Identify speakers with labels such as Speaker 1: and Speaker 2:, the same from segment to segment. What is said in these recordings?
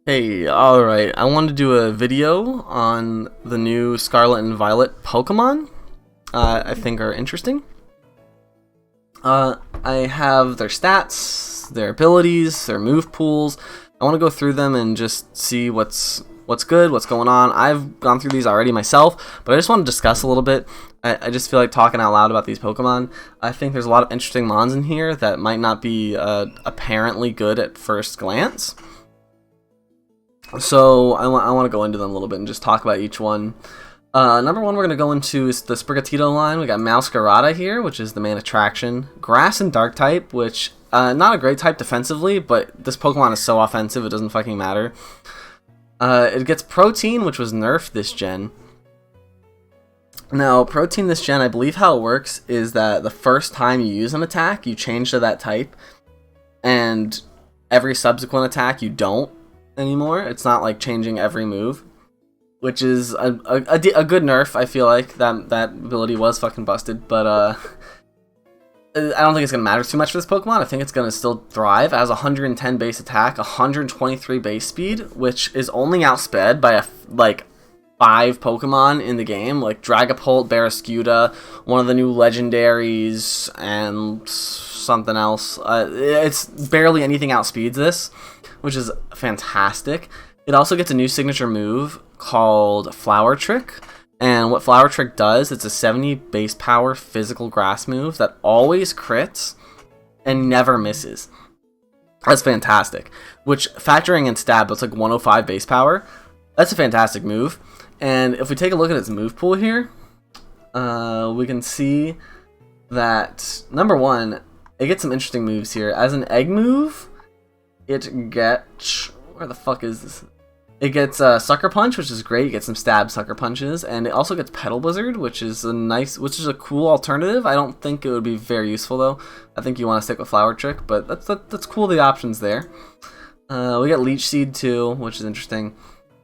Speaker 1: Hey, alright, I wanted to do a video on the new Scarlet and Violet Pokemon I think are interesting. I have their stats, their abilities, their move pools. I want to go through them and just see what's good, what's going on. I've gone through these already myself, but I just want to discuss a little bit. I just feel like talking out loud about these Pokemon. I think there's a lot of interesting mons in here that might not be apparently good at first glance. So I want to go into them a little bit and just talk about each one. Number one we're going to go into is the Sprigatito line. We got Masquerada here, which is the main attraction. Grass and Dark type, which not a great type defensively, but this Pokemon is so offensive it doesn't fucking matter. It gets Protein, which was nerfed this gen. Now, Protein this gen, I believe how it works is that the first time you use an attack, you change to that type, and every subsequent attack you don't anymore. It's not like changing every move, which is a good nerf. I feel like that ability was fucking busted, but I don't think it's gonna matter too much for this Pokemon. I think it's gonna still thrive. It has 110 base attack, 123 base speed, which is only outsped by like 5 Pokemon in the game, like Dragapult, Barraskewda, one of the new legendaries, and something else. It's barely anything outspeeds this, which is fantastic. It also gets a new signature move called Flower Trick, and what Flower Trick does, it's a 70 base power physical grass move that always crits and never misses. That's fantastic. Which, factoring in stab, it's like 105 base power. That's a fantastic move. And if we take a look at its move pool here, we can see that, number one, it gets some interesting moves here. As an egg move, it gets, where the fuck is this? It gets Sucker Punch, which is great. You get some stab Sucker Punches, and it also gets Petal Blizzard, which is a cool alternative. I don't think it would be very useful though. I think you want to stick with Flower Trick, but that's cool. The options there. We got Leech Seed too, which is interesting.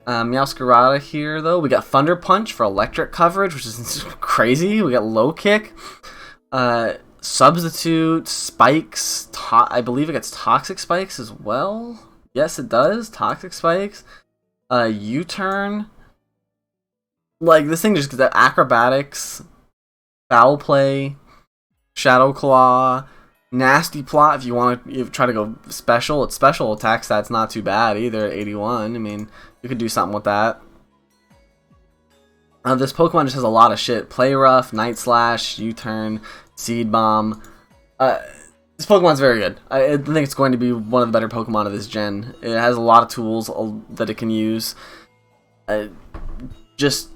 Speaker 1: Meowscarada here though. We got Thunder Punch for electric coverage, which is crazy. We got Low Kick. Substitute, Spikes, I believe it gets Toxic Spikes as well. Yes, it does. Toxic Spikes. U-Turn. Like, this thing just gets Acrobatics, Foul Play, Shadow Claw, Nasty Plot if you want to try to go special. Its special attack stat's not too bad either at 81. I mean, you could do something with that. This Pokemon just has a lot of shit. Play Rough, Night Slash, U-Turn, Seed Bomb. This Pokemon's very good. I think it's going to be one of the better Pokemon of this gen. It has a lot of tools that it can use. Just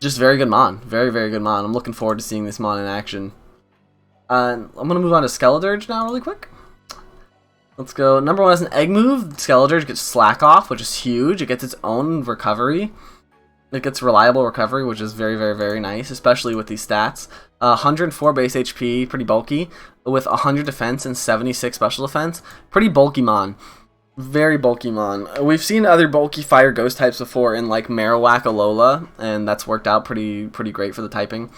Speaker 1: very good Mon. Very, very good Mon. I'm looking forward to seeing this Mon in action. I'm going to move on to Skeledirge now really quick. Let's go. Number one is an egg move. Skeledirge gets Slack Off, which is huge. It gets its own recovery. It gets reliable recovery, which is very, very, very nice, especially with these stats. 104 base HP, pretty bulky, with 100 defense and 76 special defense. Pretty bulky Mon. Very bulky Mon. We've seen other bulky fire ghost types before in like Marowak, Alola, and that's worked out pretty great for the typing.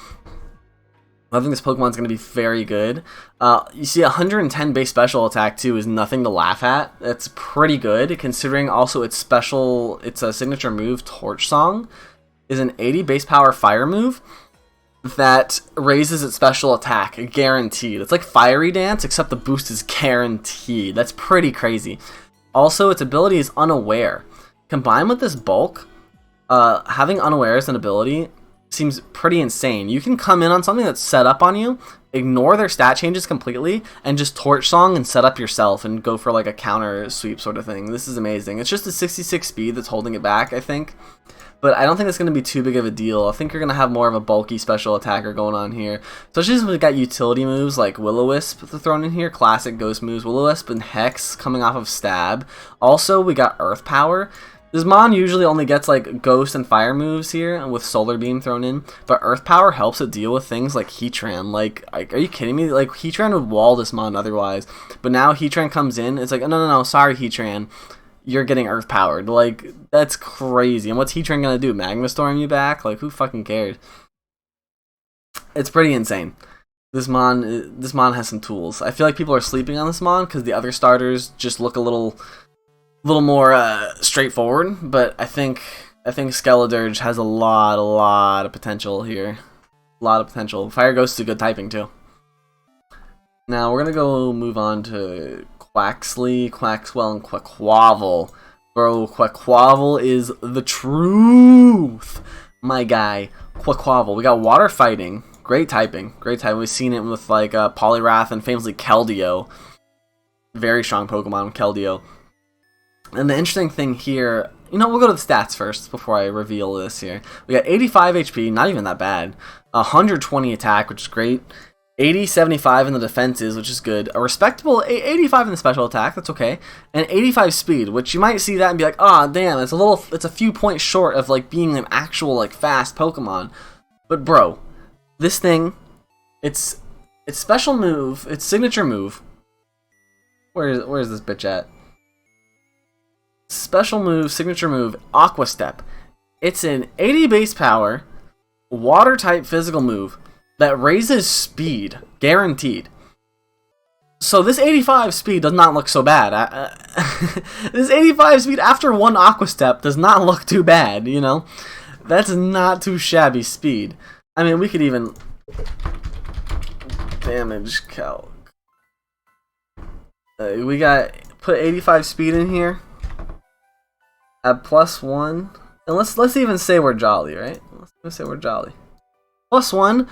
Speaker 1: I think this Pokemon's going to be very good. You see 110 base special attack too is nothing to laugh at. That's pretty good considering also its a signature move, Torch Song, is an 80 base power fire move that raises its special attack, guaranteed. It's like Fiery Dance except the boost is guaranteed. That's pretty crazy. Also, its ability is Unaware. Combined with this bulk, having Unaware as an ability seems pretty insane. You can come in on something that's set up on you, ignore their stat changes completely, and just Torch Song and set up yourself and go for like a counter sweep sort of thing. This is amazing. It's just the 66 speed that's holding it back, I think. But I don't think it's going to be too big of a deal. I think you're going to have more of a bulky special attacker going on here. Especially since we've got utility moves like Will-O-Wisp thrown in here. Classic ghost moves. Will-O-Wisp and Hex coming off of Stab. Also, we got Earth Power. This Mon usually only gets like Ghost and Fire moves here with Solar Beam thrown in. But Earth Power helps it deal with things like Heatran. Like, are you kidding me? Like, Heatran would wall this Mon otherwise. But now Heatran comes in. It's like, no, sorry Heatran. You're getting Earth Powered. Like, that's crazy. And what's Heatran gonna do? Magma Storm you back? Like, who fucking cares? It's pretty insane. This Mon has some tools. I feel like people are sleeping on this Mon because the other starters just look a little little more straightforward, but I think Skeledirge has a lot of potential here. A lot of potential. Fire Ghost is good typing too. Now we're gonna go move on to Quaxly, Quaxwell, and Quaquaval. Bro, Quaquaval is the truth, my guy. Quaquaval. We got water fighting. Great typing. Great typing. We've seen it with like Poliwrath and famously Keldeo. Very strong Pokemon, Keldeo. And the interesting thing here, you know, we'll go to the stats first before I reveal this here. We got 85 HP, not even that bad. 120 attack, which is great. 80, 75 in the defenses, which is good. A respectable 85 in the special attack, that's okay. And 85 speed, which you might see that and be like, ah, oh, damn, it's a few points short of like being an actual like fast Pokemon. But bro, this thing, its special move, its signature move. Where is this bitch at? Special move, signature move, Aqua Step. It's an 80 base power, water type physical move that raises speed, guaranteed. So this 85 speed does not look so bad. This 85 speed after one Aqua Step does not look too bad, you know? That's not too shabby speed. I mean, we could even damage calc. We got put 85 speed in here at +1, and let's even say we're jolly, right? Let's say we're jolly. +1.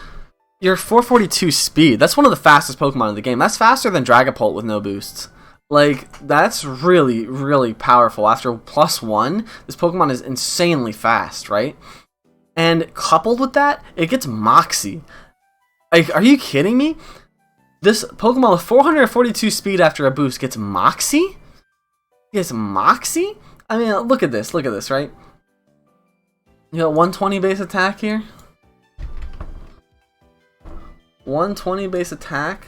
Speaker 1: You're 442 speed. That's one of the fastest Pokemon in the game. That's faster than Dragapult with no boosts. Like, that's really powerful. After +1, this Pokemon is insanely fast, right? And coupled with that, it gets Moxie. Like, are you kidding me? This Pokemon with 442 speed after a boost gets Moxie? Gets Moxie? I mean, look at this, right? You got 120 base attack here. 120 base attack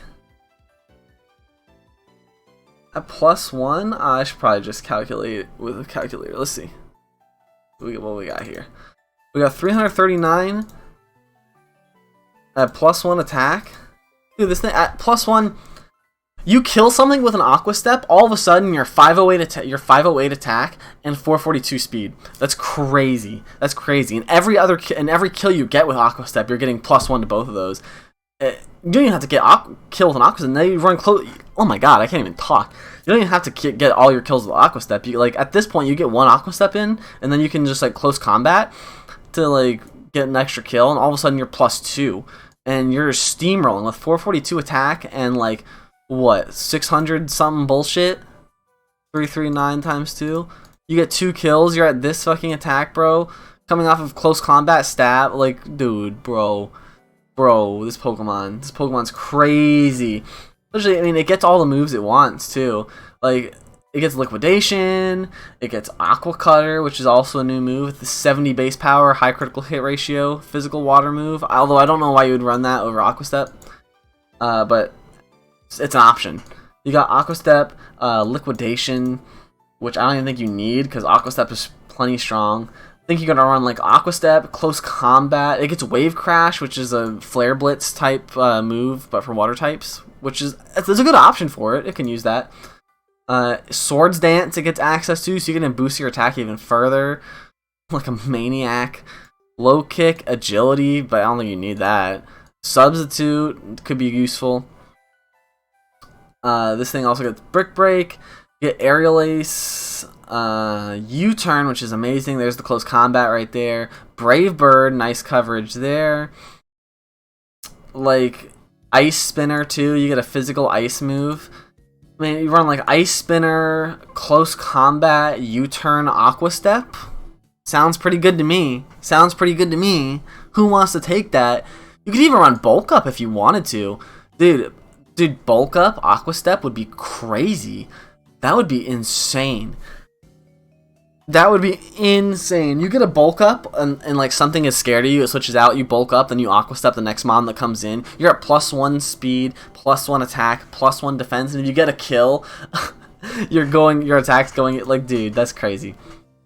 Speaker 1: at +1. I should probably just calculate it with a calculator. Let's see what we got here. We got 339 at +1 attack. Dude, this thing at +1, you kill something with an Aqua Step, all of a sudden you're 508 attack and 442 speed. That's crazy. That's crazy. And every kill you get with Aqua Step, you're getting +1 to both of those. You don't even have to get kill with an Aqua Step, and then you run close. Oh my god, I can't even talk. You don't even have to get all your kills with Aqua Step. You, like, at this point, you get one Aqua Step in, and then you can just like close combat to like get an extra kill, and all of a sudden you're +2, and you're steamrolling with 442 attack and like what 600 something bullshit. 339 times 2. You get 2 kills. You're at this fucking attack, bro. Coming off of close combat stab, like, dude, bro, this Pokemon's crazy. Especially, I mean, it gets all the moves it wants too. Like, it gets Liquidation, it gets Aqua Cutter, which is also a new move with the 70 base power, high critical hit ratio, physical water move. Although I don't know why you would run that over Aqua Step, but it's an option. You got Aqua Step, Liquidation, which I don't even think you need because Aqua Step is plenty strong. I think you're gonna run like Aqua Step, Close Combat. It gets Wave Crash, which is a Flare Blitz type move, but for water types, which is there's a good option for it. It can use that. Swords Dance it gets access to, so you can boost your attack even further, like a maniac. Low Kick, Agility, but I don't think you need that. Substitute could be useful. This thing also gets Brick Break. You get Aerial Ace. U-Turn, which is amazing. There's the close combat right there. Brave Bird, nice coverage there. Like Ice Spinner too. You get a physical ice move. I mean, you run like Ice Spinner, close combat, U-Turn, Aqua Step. Sounds pretty good to me. Who wants to take that? You could even run Bulk Up if you wanted to, dude. Bulk Up, Aqua Step would be crazy. That would be insane. You get a Bulk Up and like something is scared of you, it switches out, you Bulk Up, then you Aqua Step the next mon that comes in. You're at +1 speed, +1 attack, +1 defense, and if you get a kill, your attack's going, like, dude, that's crazy.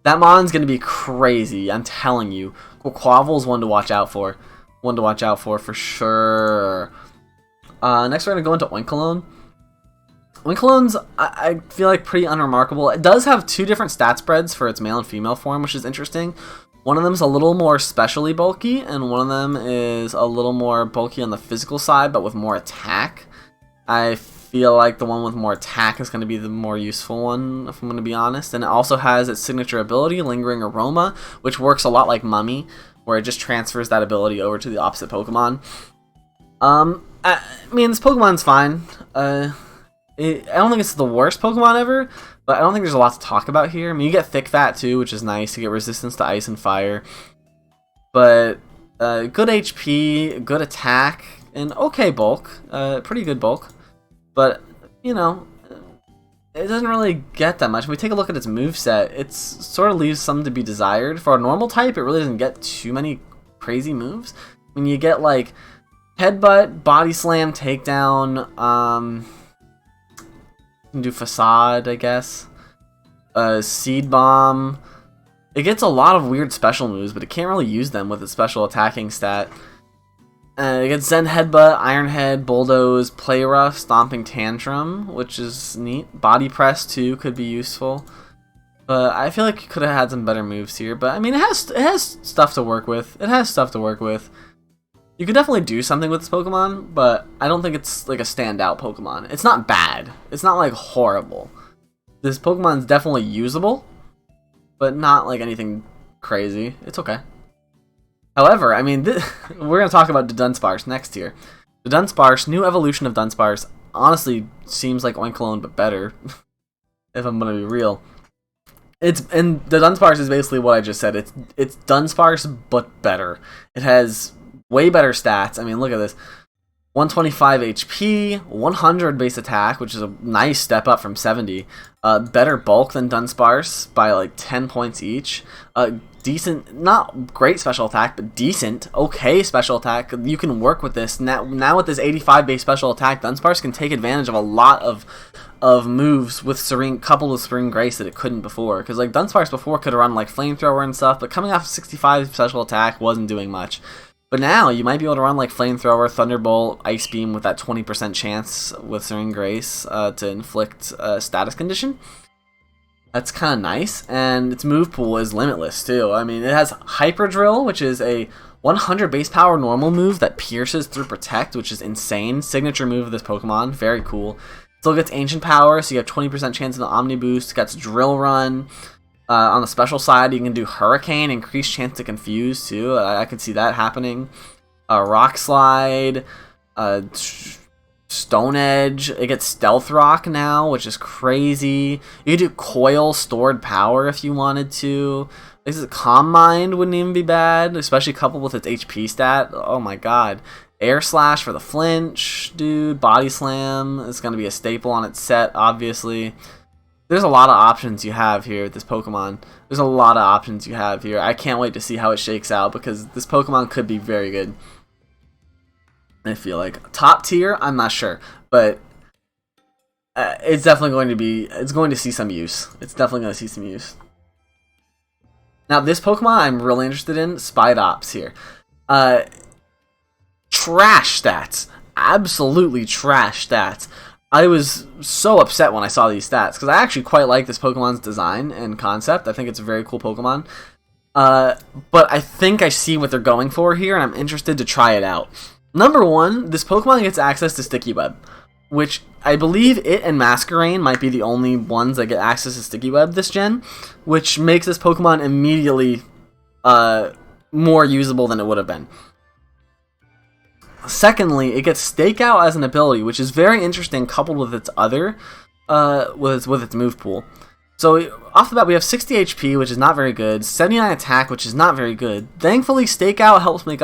Speaker 1: That mon's gonna be crazy, I'm telling you. Quaquaval's one to watch out for. For sure. Next we're gonna go into Oinkologne. Winkleone's, I feel like, pretty unremarkable. It does have two different stat spreads for its male and female form, which is interesting. One of them is a little more specially bulky, and one of them is a little more bulky on the physical side, but with more attack. I feel like the one with more attack is going to be the more useful one, if I'm going to be honest. And it also has its signature ability, Lingering Aroma, which works a lot like Mummy, where it just transfers that ability over to the opposite Pokemon. I mean, this Pokemon's fine. I don't think it's the worst Pokemon ever, but I don't think there's a lot to talk about here. I mean, you get Thick Fat too, which is nice. You get resistance to ice and fire. But good HP, good attack, and okay bulk. Pretty good bulk. But, you know, it doesn't really get that much. When we take a look at its moveset, it sort of leaves some to be desired. For a normal type, it really doesn't get too many crazy moves. I mean, you get, like, Headbutt, Body Slam, Takedown, you can do Facade, I guess. Seed Bomb. It gets a lot of weird special moves, but it can't really use them with its special attacking stat. It gets Zen Headbutt, Iron Head, Bulldoze, Play Rough, Stomping Tantrum, which is neat. Body Press too could be useful. But I feel like you could have had some better moves here. But I mean, it has stuff to work with. You could definitely do something with this Pokemon, but I don't think it's like a standout Pokemon. It's not bad. It's not like horrible. This Pokemon's definitely usable, but not like anything crazy. It's okay. However, I mean, we're going to talk about the Dunsparce next here. The Dunsparce, new evolution of Dunsparce, honestly seems like Oinkologne, but better, if I'm going to be real. And the Dunsparce is basically what I just said. It's Dunsparce, but better. It has way better stats. I mean, look at this. 125 HP, 100 base attack, which is a nice step up from 70. Better bulk than Dunsparce by like 10 points each. Decent, not great special attack, but decent, okay special attack. You can work with this. Now with this 85 base special attack, Dunsparce can take advantage of a lot of moves with coupled with Spring Grace that it couldn't before. Because like Dunsparce before could have run like Flamethrower and stuff, but coming off 65 special attack wasn't doing much. But now you might be able to run like Flamethrower, Thunderbolt, Ice Beam with that 20% chance with Spring Grace to inflict a status condition. That's kind of nice, and its move pool is limitless too. I mean, it has Hyper Drill, which is a 100 base power normal move that pierces through Protect, which is insane. Signature move of this Pokemon, very cool. Still gets Ancient Power, so you have 20% chance of the Omni Boost. It gets Drill Run. On the special side, you can do Hurricane, increased chance to confuse too. I could see that happening. Rock Slide, Stone Edge. It gets Stealth Rock now, which is crazy. You could do Coil, Stored Power if you wanted to. This is Calm Mind wouldn't even be bad, especially coupled with its HP stat. Oh my god. Air Slash for the flinch, dude. Body Slam is going to be a staple on its set, obviously. There's a lot of options you have here with this Pokemon. There's a lot of options you have here. I can't wait to see how it shakes out because this Pokemon could be very good. I feel like top tier, I'm not sure, but it's definitely going to be. It's going to see some use. It's definitely going to see some use. Now, this Pokemon I'm really interested in, Spidops here. Trash stats, absolutely trash stats. I was so upset when I saw these stats because I actually quite like this Pokemon's design and concept. I think it's a very cool Pokemon. But I think I see what they're going for here, and I'm interested to try it out. Number one, this Pokemon gets access to Sticky Web, which I believe it and Masquerain might be the only ones that get access to Sticky Web this gen, which makes this Pokemon immediately more usable than it would have been. Secondly, it gets Stakeout as an ability, which is very interesting coupled with its other, with its move pool. So off the bat, we have 60 HP, which is not very good, 79 attack, which is not very good. Thankfully, Stakeout helps make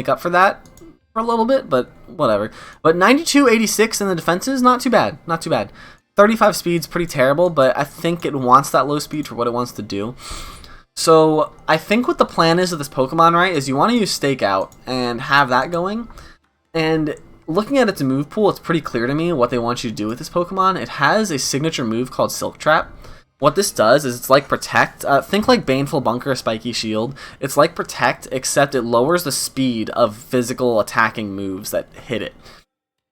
Speaker 1: up for that for a little bit, but whatever. But 92, 86 in the defenses, not too bad, not too bad. 35 speed's pretty terrible, but I think it wants that low speed for what it wants to do. So I think what the plan is of this Pokemon, right, is you want to use Stakeout and have that going. And looking at its move pool, it's pretty clear to me what they want you to do with this Pokemon. It has a signature move called Silk Trap. What this does is it's like Protect. Think like Baneful Bunker, Spiky Shield. It's like Protect, except it lowers the speed of physical attacking moves that hit it.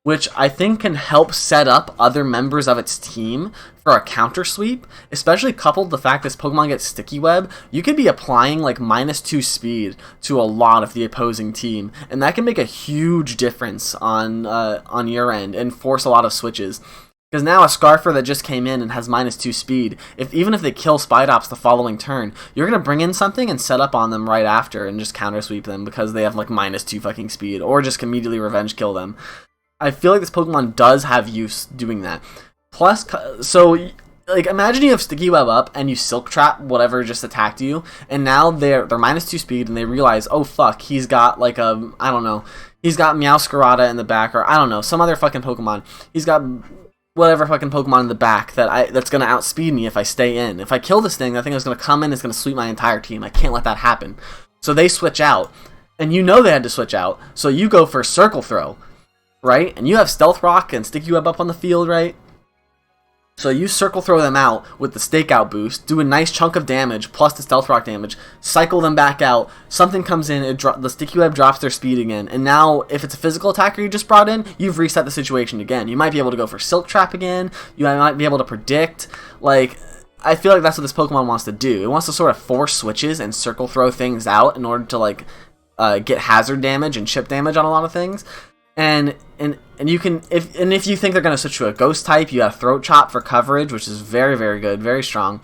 Speaker 1: which I think can help set up other members of its team for a counter sweep, especially coupled the fact this Pokemon gets Sticky Web. You could be applying like -2 speed to a lot of the opposing team, and that can make a huge difference on your end and force a lot of switches. Because now a Scarfer that just came in and has -2 speed, even if they kill Spidops the following turn, you're going to bring in something and set up on them right after and just counter sweep them because they have like -2 fucking speed, or just immediately revenge kill them. I feel like this Pokemon does have use doing that. Plus, so like imagine you have Sticky Web up and you Silk Trap whatever just attacked you, and now they're -2 speed and they realize, oh fuck, he's got like a, I don't know, he's got Meowscarada in the back, or I don't know, some other fucking Pokemon. He's got whatever fucking Pokemon in the back that's gonna outspeed me if I stay in. If I kill this thing, that thing is gonna come in, it's gonna sweep my entire team. I can't let that happen. So they switch out, and you know they had to switch out, so you go for Circle Throw, right? And you have Stealth Rock and Sticky Web up on the field, right? So you Circle Throw them out with the Stakeout boost, do a nice chunk of damage plus the Stealth Rock damage, cycle them back out, something comes in, the Sticky Web drops their speed again, and now if it's a physical attacker you just brought in, you've reset the situation again. You might be able to go for Silk Trap again, you might be able to predict, like, I feel like that's what this Pokemon wants to do. It wants to sort of force switches and Circle Throw things out in order to like get hazard damage and chip damage on a lot of things. And you can, if you think they're going to switch to a Ghost type, you have Throat Chop for coverage, which is very, very good, very strong.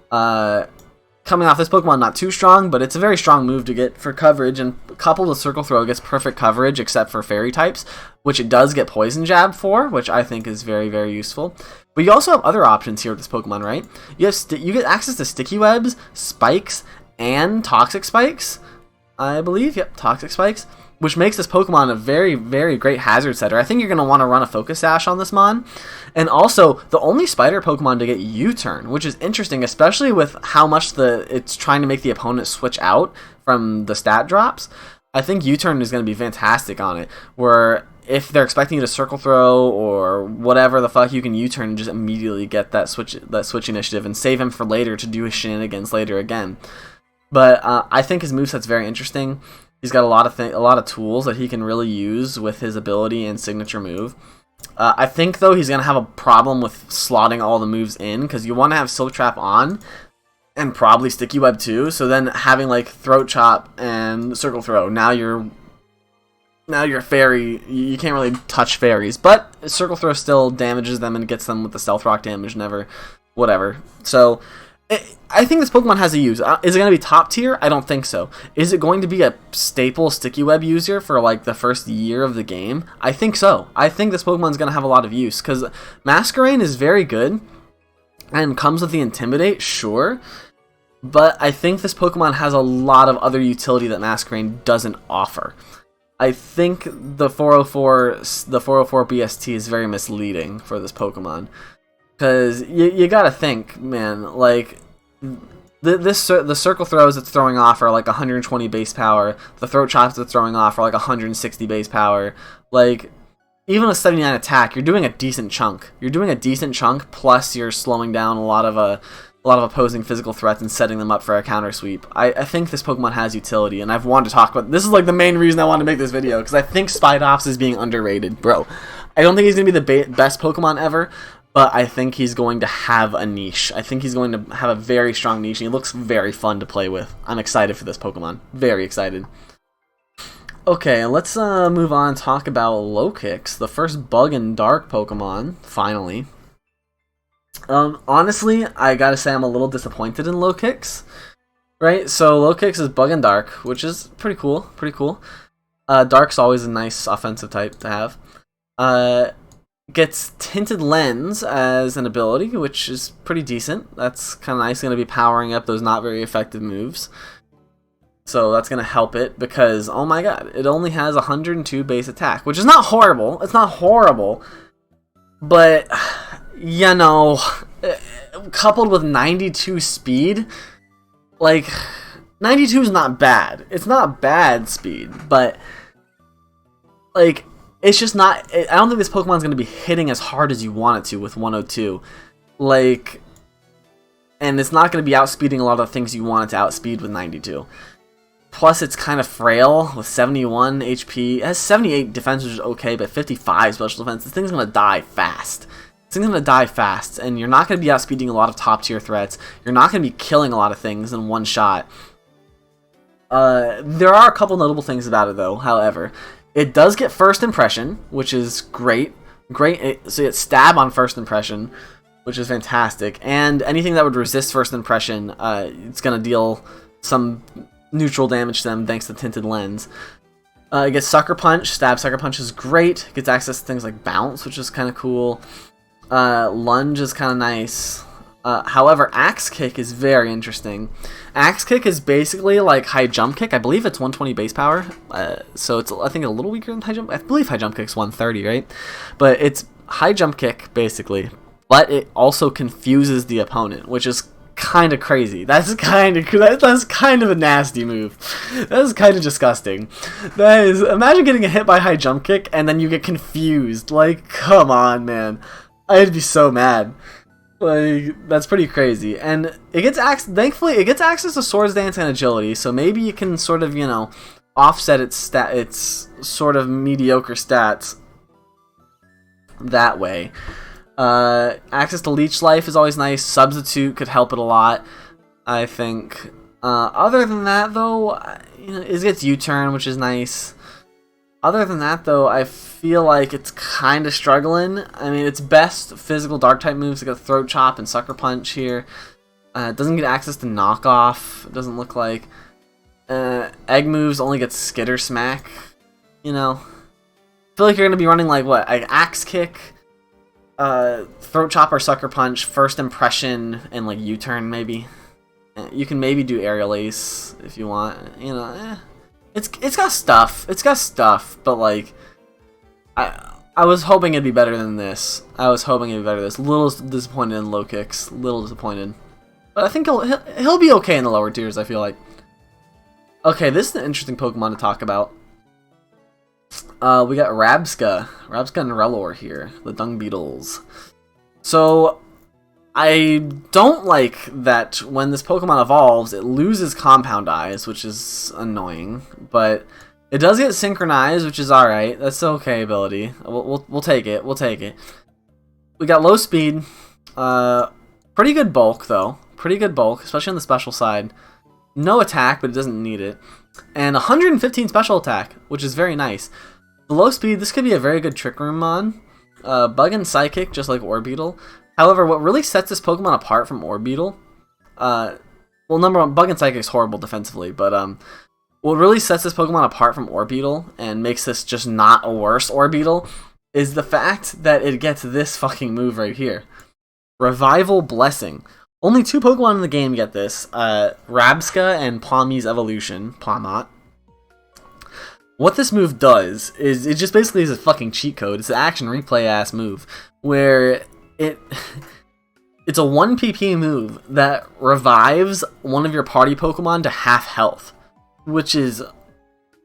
Speaker 1: Coming off this Pokemon, not too strong, but it's a very strong move to get for coverage, and coupled with Circle Throw, it gets perfect coverage except for Fairy types, which it does get Poison Jab for, which I think is very, very useful. But you also have other options here with this Pokemon, right? You get access to Sticky Webs, Spikes, and Toxic Spikes, I believe. Yep, Toxic Spikes, which makes this Pokemon a very, very great hazard setter. I think you're going to want to run a Focus Sash on this Mon. And also, the only Spider Pokemon to get U-Turn, which is interesting, especially with how much it's trying to make the opponent switch out from the stat drops. I think U-Turn is going to be fantastic on it, where if they're expecting you to Circle Throw or whatever the fuck, you can U-Turn and just immediately get that switch initiative and save him for later to do his shenanigans later again. But I think his moveset's very interesting. He's got a lot of tools that he can really use with his ability and signature move. I think, though, he's going to have a problem with slotting all the moves in, because you want to have Silk Trap on, and probably Sticky Web too, so then having, like, Throat Chop and Circle Throw, now you're Fairy, you can't really touch Fairies, but Circle Throw still damages them and gets them with the Stealth Rock damage, whatever. So I think this Pokemon has a use. Is it going to be top tier? I don't think so. Is it going to be a staple Sticky Web user for like the first year of the game? I think so. I think this Pokemon's going to have a lot of use, because Masquerain is very good and comes with the Intimidate, sure, but I think this Pokemon has a lot of other utility that Masquerain doesn't offer. I think the 404 BST is very misleading for this Pokemon. Because you gotta think, man, like, the Circle Throws it's throwing off are like 120 base power, the Throat Chops it's throwing off are like 160 base power, like, even a 79 attack, you're doing a decent chunk. You're doing a decent chunk, plus you're slowing down a lot of opposing physical threats and setting them up for a counter sweep. I think this Pokemon has utility, and I've wanted to talk about, this is like the main reason I wanted to make this video, because I think Spidops is being underrated, bro. I don't think he's going to be the best Pokemon ever, but I think he's going to have a niche. I think he's going to have a very strong niche, and he looks very fun to play with. I'm excited for this Pokemon. Very excited. Okay, let's move on and talk about Lokix, the first Bug and Dark Pokemon, finally. Honestly, I gotta say I'm a little disappointed in Lokix. Right, so Lokix is Bug and Dark, which is pretty cool, Dark's always a nice offensive type to have. Gets Tinted Lens as an ability, which is pretty decent. That's kind of nice, going to be powering up those not very effective moves. So that's going to help it, because, oh my god, it only has 102 base attack, which is not horrible. It's not horrible, but, you know, coupled with 92 speed, like, 92 is not bad. It's not bad speed, but, like, it's just not, I don't think this Pokemon's going to be hitting as hard as you want it to with 102. Like, and it's not going to be outspeeding a lot of things you want it to outspeed with 92. Plus, it's kind of frail with 71 HP. It has 78 defense, which is okay, but 55 special defense. This thing's going to die fast. This thing's going to die fast, and you're not going to be outspeeding a lot of top-tier threats. You're not going to be killing a lot of things in one shot. There are a couple notable things about it, though, however. It does get first impression, which is great. So you get stab on first impression, which is fantastic. And anything that would resist first impression, it's going to deal some neutral damage to them thanks to tinted lens. It gets sucker punch. Stab sucker punch is great. It gets access to things like bounce, which is kind of cool. Lunge is kind of nice. However, axe kick is very interesting. Axe kick is basically like high jump kick. I believe it's 120 base power, so it's I think a little weaker than high jump. I believe high jump kick's 130, right? But it's high jump kick basically, but it also confuses the opponent, which is kind of crazy. That's kind of a nasty move. That is kind of disgusting. That is, imagine getting a hit by high jump kick and then you get confused. Like, come on, man. I'd be so mad. Like, that's pretty crazy. And it gets thankfully it gets access to swords dance and agility, so maybe you can sort of, you know, offset its sort of mediocre stats that way. Access to leech life is always nice. Substitute could help it a lot, I think. Other than that, though, you know, it gets U-turn, which is nice. Other than that, though, I feel like it's kind of struggling. I mean, its best physical dark type moves like a throat chop and sucker punch here. It doesn't get access to knockoff. It doesn't look like. Egg moves only gets skitter smack. You know, I feel like you're gonna be running like what, like axe kick, throat chop or sucker punch, first impression, and like U-turn maybe. You can maybe do aerial ace if you want. You know, it's got stuff, but like I was hoping it'd be better than this. A little disappointed in low kicks, little disappointed, but I think he'll be okay in the lower tiers. I feel like. Okay, this is an interesting Pokemon to talk about. We got Rabska and Relor here, the Dung Beetles. So, I don't like that when this Pokemon evolves, it loses Compound Eyes, which is annoying, but it does get Synchronized, which is alright. That's okay ability. We'll take it. We got low speed, pretty good bulk, though. Pretty good bulk, especially on the special side. No attack, but it doesn't need it. And 115 special attack, which is very nice. The low speed, this could be a very good Trick Room Mon. Bug and Psychic, just like Orbeetle. However, what really sets this Pokemon apart from Orbeetle, well, number one, Bug and Psychic is horrible defensively, but what really sets this Pokemon apart from Orbeetle and makes this just not a worse Orbeetle is the fact that it gets this fucking move right here. Revival Blessing. Only 2 Pokemon in the game get this, Rabska and Pawmi's Evolution, Pawmot. What this move does is, it just basically is a fucking cheat code. It's an action replay ass move, where it's a 1 PP move that revives one of your party Pokemon to half health, which is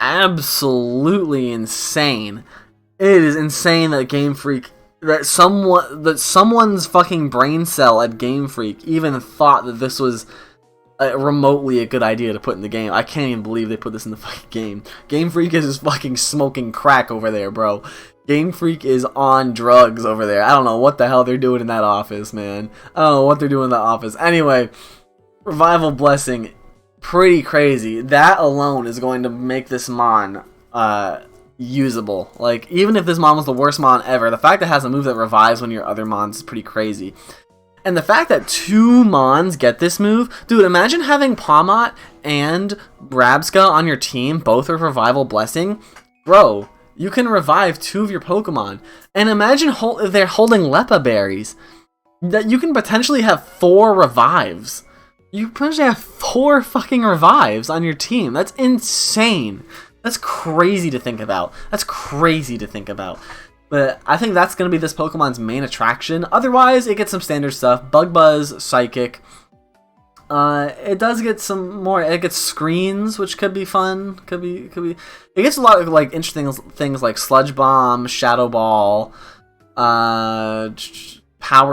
Speaker 1: absolutely insane. It is insane that Game Freak... that someone's fucking brain cell at Game Freak even thought that this was remotely a good idea to put in the game. I can't even believe they put this in the fucking game. Game Freak is just fucking smoking crack over there, bro. Game Freak is on drugs over there. I don't know what the hell they're doing in that office, man. I don't know what they're doing in that office. Anyway, Revival Blessing, pretty crazy. That alone is going to make this Mon usable. Like, even if this Mon was the worst Mon ever, the fact that it has a move that revives one of your other Mons is pretty crazy. And the fact that 2 Mons get this move, dude, imagine having Pawmot and Rabska on your team, both with Revival Blessing. Bro, you can revive 2 of your Pokemon. And imagine if they're holding Leppa berries, that you can potentially have 4 revives. You potentially have 4 fucking revives on your team. That's insane. That's crazy to think about. But I think that's going to be this Pokemon's main attraction. Otherwise, it gets some standard stuff. Bug Buzz, Psychic. It does get some more... It gets Screens, which could be fun. Could be. It gets a lot of like interesting things like Sludge Bomb, Shadow Ball, Power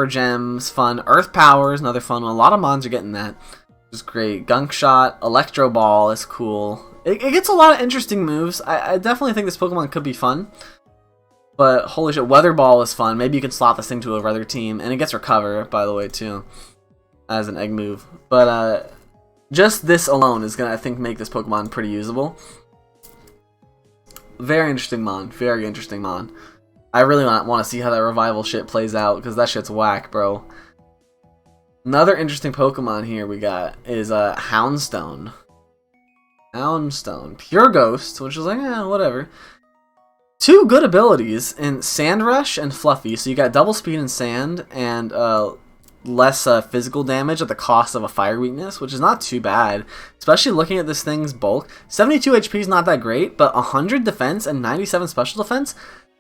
Speaker 1: Gems, fun. Earth Power is another fun one. A lot of Mons are getting that, which is great. Gunk Shot, Electro Ball is cool. It gets a lot of interesting moves. I definitely think this Pokemon could be fun. But holy shit, Weather Ball is fun. Maybe you can slot this thing to a other team. And it gets Recover, by the way, too. As an egg move. But just this alone is going to, I think, make this Pokemon pretty usable. Very interesting Mon. Very interesting Mon. I really want to see how that revival shit plays out. Because that shit's whack, bro. Another interesting Pokemon here we got is Houndstone. Houndstone. Pure Ghost, which is like, whatever. Two good abilities in Sand Rush and Fluffy. So you got double speed in Sand and less physical damage at the cost of a fire weakness, which is not too bad. Especially looking at this thing's bulk. 72 HP is not that great, but 100 defense and 97 special defense,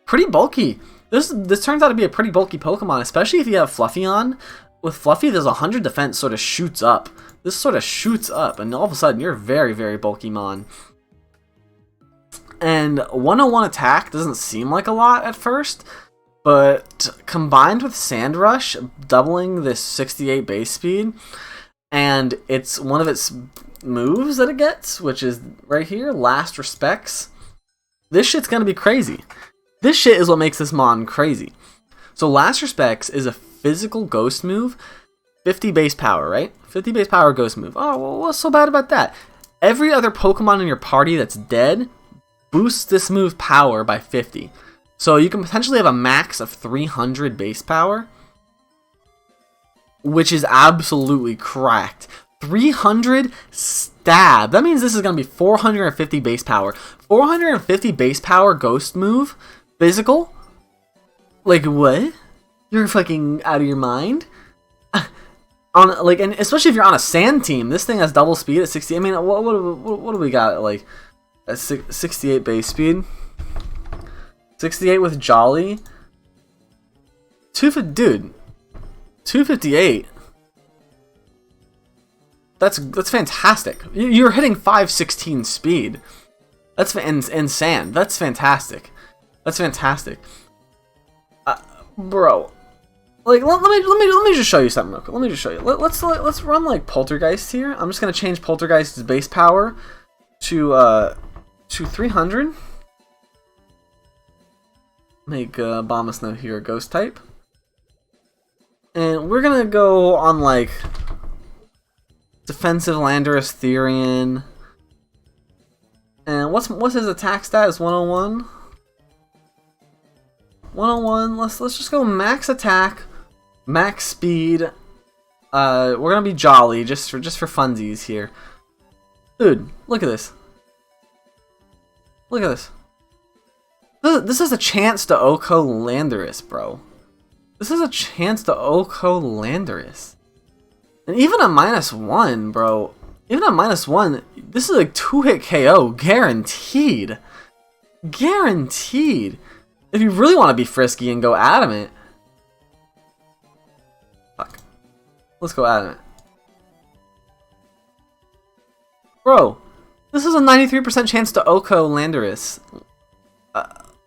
Speaker 1: pretty bulky. This turns out to be a pretty bulky Pokemon, especially if you have Fluffy on. With Fluffy, there's 100 defense sort of shoots up. This sort of shoots up, and all of a sudden, you're a very, very bulky Mon. And 101 attack doesn't seem like a lot at first, but combined with Sand Rush, doubling this 68 base speed, and it's one of its moves that it gets, which is right here, Last Respects. This shit's gonna be crazy. This shit is what makes this Mon crazy. So Last Respects is a physical ghost move, 50 base power, right? 50 base power ghost move. Oh, well, what's so bad about that? Every other Pokemon in your party that's dead boosts this move power by 50. So you can potentially have a max of 300 base power, which is absolutely cracked. 300 stab. That means this is going to be 450 base power. 450 base power ghost move, physical? Like what? You're fucking out of your mind. And especially if you're on a sand team, this thing has double speed at 60. I mean, what do we got? Like at 68 base speed, 68 with Jolly. Dude, 258. That's fantastic. You're hitting 516 speed. That's in sand. That's fantastic. That's fantastic, bro. Like, let me just show you something real quick. Let me just show you. Let's run like Poltergeist here. I'm just gonna change Poltergeist's base power to 300. Make Abomasnow here a ghost type, and we're gonna go on like defensive Landorus Therian. And what's his attack stat? 101. 101. Let's just go max attack, max speed. We're gonna be Jolly just for funsies here. Dude, look at this. Look at this. This is a chance to Oko Landorus, bro. This is a chance to Oko Landorus. And even a -1, bro. Even a -1, this is like 2-hit KO, guaranteed. Guaranteed. If you really want to be frisky and go adamant. Fuck. Let's go adamant. Bro, this is a 93% chance to Oko Landorus.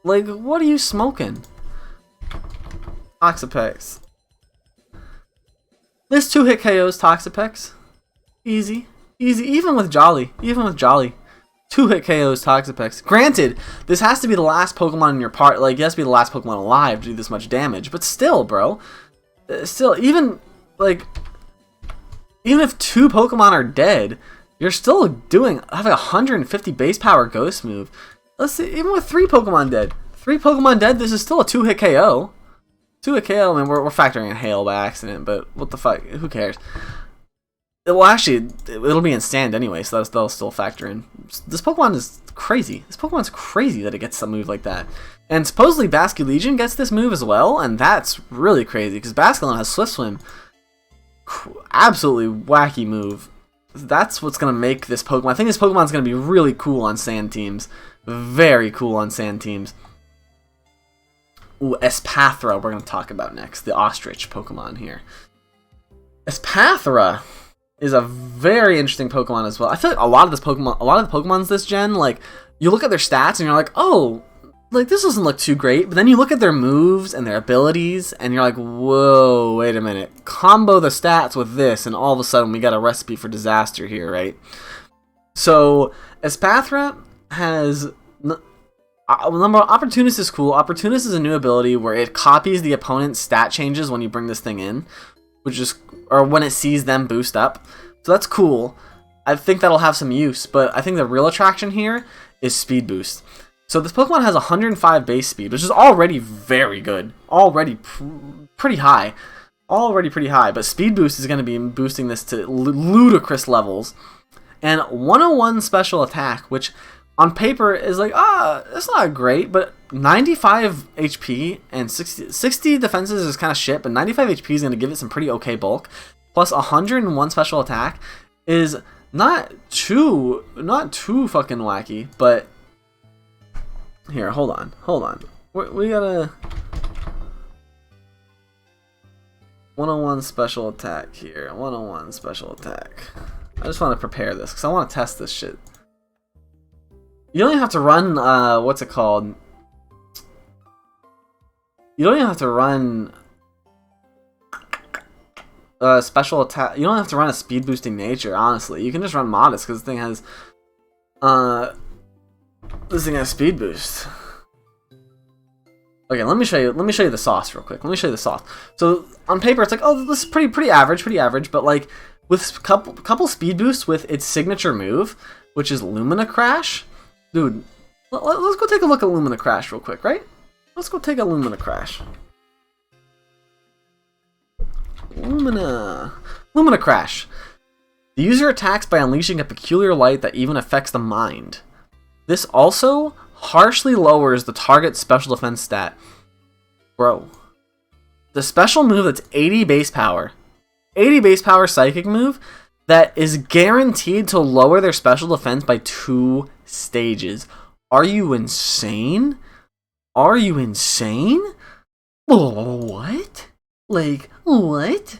Speaker 1: Like, what are you smoking? Toxapex. This 2-hit KO's Toxapex. Easy. Easy. Even with Jolly. Even with Jolly. 2-hit KO's Toxapex. Granted, this has to be the last Pokemon in your part. Like, it has to be the last Pokemon alive to do this much damage. But still, bro. Still, even if 2 Pokemon are dead, you're still having 150 base power ghost move. Let's see, even with 3 Pokemon dead. 3 Pokemon dead, this is still a 2-hit KO. 2-hit KO, I mean, we're factoring in Hail by accident, but what the fuck, who cares? Well, actually, it'll be in Stand anyway, so they'll still factor in. This Pokemon is crazy. This Pokemon's crazy that it gets a move like that. And supposedly Basculegion gets this move as well, and that's really crazy, because Basculin has Swift Swim. Absolutely wacky move. That's what's going to make this Pokemon. I think this Pokemon's going to be really cool on Sand teams. Very cool on Sand teams. Ooh, Espathra we're going to talk about next. The Ostrich Pokemon here. Espathra is a very interesting Pokemon as well. I feel like a lot of the Pokemons this gen, like, you look at their stats and you're like, oh, like, this doesn't look too great. But then you look at their moves and their abilities and you're like, whoa, wait a minute. Combo the stats with this and all of a sudden we got a recipe for disaster here, right? So Espathra has number Opportunist is cool. Opportunist is a new ability where it copies the opponent's stat changes when you bring this thing in, which is or when it sees them boost up. So that's cool. I think that'll have some use, but I think the real attraction here is speed boost. So this Pokemon has 105 base speed, which is already very good. Already pretty high. Already pretty high, but speed boost is going to be boosting this to ludicrous levels. And 101 special attack, which on paper is like, it's not great, but 95 HP and 60 defenses is kind of shit, but 95 HP is going to give it some pretty okay bulk. Plus 101 special attack is not too fucking wacky, but here, hold on. We gotta 101 special attack here. 101 special attack. I just want to prepare this because I want to test this shit. You don't even have to run, what's it called? You don't even have to run special attack. You don't have to run a speed boosting nature, honestly. You can just run modest because this thing has speed boost. Okay, let me show you the sauce real quick. Let me show you the sauce. So on paper it's like, oh, this is pretty average, but like with couple speed boosts with its signature move, which is Lumina Crash. Dude, let's go take a look at Lumina Crash real quick, right? Let's go take a Lumina Crash. Lumina Crash. The user attacks by unleashing a peculiar light that even affects the mind. This also harshly lowers the target's special defense stat. Bro. The special move that's 80 base power. 80 base power psychic move that is guaranteed to lower their special defense by 2 stages. Are you insane? Are you insane? What? Like, what?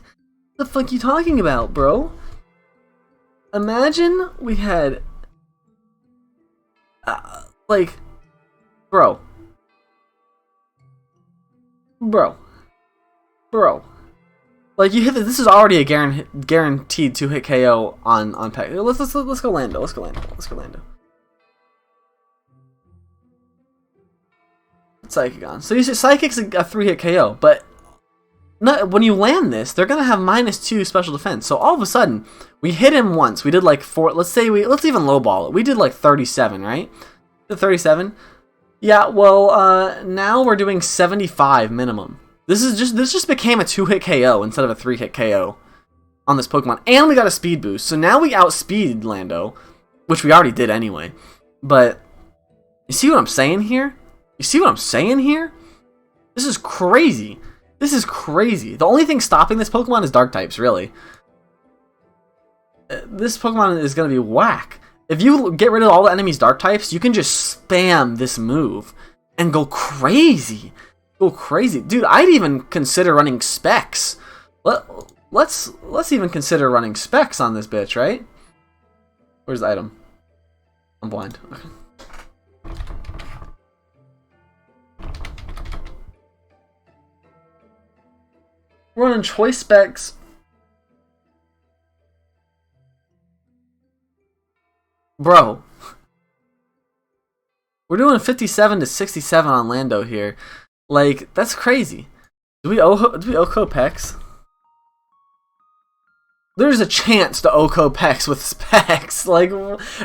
Speaker 1: The fuck you talking about, bro? Imagine we had like, bro. Like, you hit this is already a guaranteed 2-hit KO on Peck. Let's go Lando. Let's go Lando. Psychic. So you say Psychic's a 3-hit KO, but when you land this, they're gonna have -2 special defense. So all of a sudden, we hit him once. We did like 4. Let's even lowball it. We did like 37, right? The 37. Yeah. Well, now we're doing 75 minimum. This just became a 2-hit KO instead of a 3-hit KO on this Pokemon, and we got a speed boost. So now we outspeed Lando, which we already did anyway. But you see what I'm saying here? This is crazy. The only thing stopping this Pokemon is Dark types, really. This Pokemon is going to be whack. If you get rid of all the enemies' Dark types, you can just spam this move and go crazy. Dude, I'd even consider running Specs. Let's even consider running Specs on this bitch, right? Where's the item? I'm blind. Okay. We're running Choice Specs. Bro. We're doing 57 to 67 on Lando here. Like, that's crazy. Do we Oko Pex? There's a chance to Oko Pex with Specs. Like,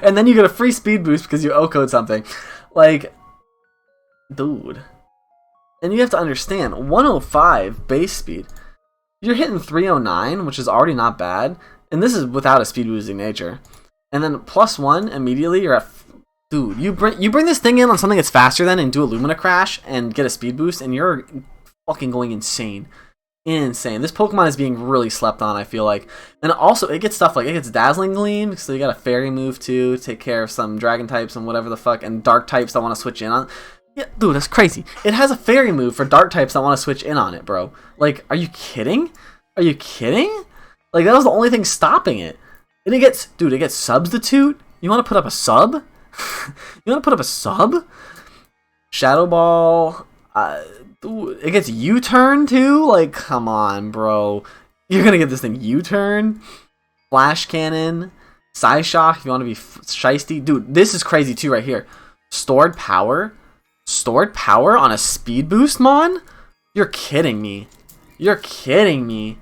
Speaker 1: and then you get a free speed boost because you Oko'd something. Like, dude. And you have to understand, 105 base speed. You're hitting 309, which is already not bad. And this is without a speed boosting nature. And then +1 immediately, you're at... Dude, you bring this thing in on something that's faster than and do a Lumina Crash and get a speed boost, and you're fucking going insane. Insane. This Pokemon is being really slept on, I feel like. And also, it gets stuff like, it gets Dazzling Gleam, so you got a Fairy move too, take care of some Dragon types and whatever the fuck, and Dark types that want to switch in on. Yeah, dude, that's crazy. It has a Fairy move for Dark types that want to switch in on it, bro. Like, are you kidding? Are you kidding? Like, that was the only thing stopping it. And it gets, dude, it gets Substitute? You want to put up a sub? You want to put up a sub? Shadow Ball. Dude, it gets U-turn too? Like, come on, bro. You're going to get this thing U-turn? Flash Cannon. Psyshock if you want to be shiesty. Dude, this is crazy too right here. Stored power? Stored power on a speed boost mon? You're kidding me. You're kidding me.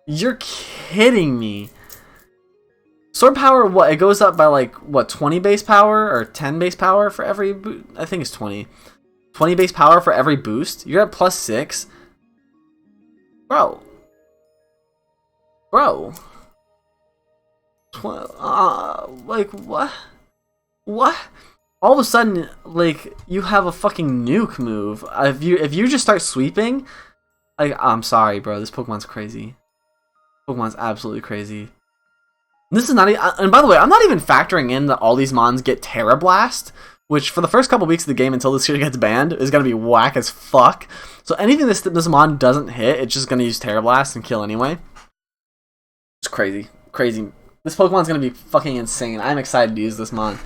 Speaker 1: You're kidding me. Sword power, what? It goes up by like, what, 20 base power or 10 base power for every boost? I think it's 20. 20 base power for every boost? You're at +6. Bro. Bro. Like, what? What? All of a sudden, like, you have a fucking nuke move. If you just start sweeping, I'm sorry, bro. This Pokemon's crazy. Pokemon's absolutely crazy. This is not, and by the way, I'm not even factoring in that all these mons get Terra Blast, which for the first couple weeks of the game until this shit gets banned is gonna be whack as fuck. So anything this mon doesn't hit, it's just gonna use Terra Blast and kill anyway. It's crazy, crazy. This Pokemon's gonna be fucking insane. I'm excited to use this mon.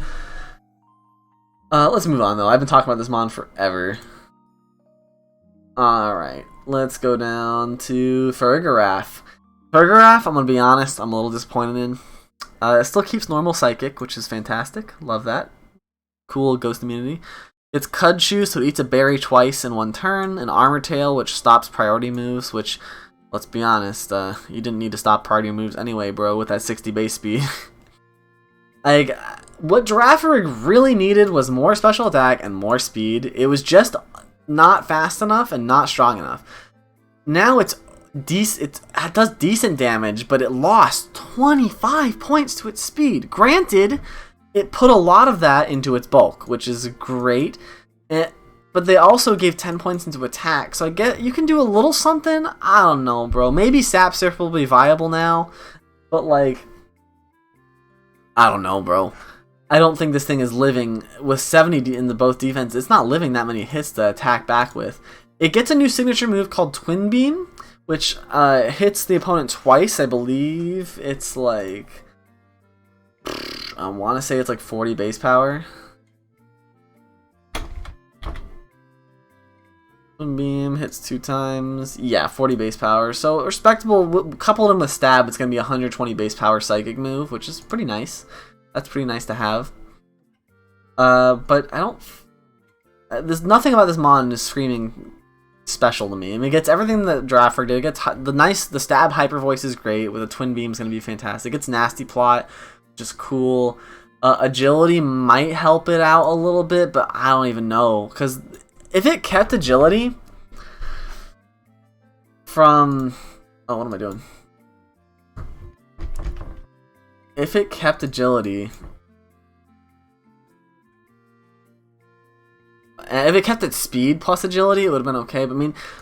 Speaker 1: Let's move on though. I've been talking about this mon forever. All right, let's go down to Farigiraf. Farigiraf, I'm gonna be honest, I'm a little disappointed in. It still keeps normal Psychic, which is fantastic. Love that. Cool ghost immunity. It's Cudshoe, so it eats a berry twice in one turn. An Armor Tail, which stops priority moves, which, let's be honest, you didn't need to stop priority moves anyway, bro, with that 60 base speed. Like, what Girafarig really needed was more special attack and more speed. It was just not fast enough and not strong enough. Now it does decent damage, but it lost 25 points to its speed. Granted, it put a lot of that into its bulk, which is great. But they also gave 10 points into attack, so I get you can do a little something. I don't know, bro. Maybe Sap Surf will be viable now, but like, I don't know, bro. I don't think this thing is living with 70 in the both defense. It's not living that many hits to attack back with. It gets a new signature move called Twin Beam, which hits the opponent twice. I believe it's like, I want to say it's like 40 base power. Twin Beam hits 2 times. Yeah, 40 base power. So respectable. Coupled in with Stab, it's going to be 120 base power Psychic move, which is pretty nice. That's pretty nice to have. But I don't... there's nothing about this mon is screaming special to me. I mean, it gets everything that Girafarig did. It gets the Stab Hyper Voice is great. With a Twin Beam is going to be fantastic. It's Nasty Plot, which is cool. Agility might help it out a little bit, but I don't even know. Because if it kept Agility from... oh, what am I doing? If it kept Agility... if it kept its speed plus Agility, it would have been okay. But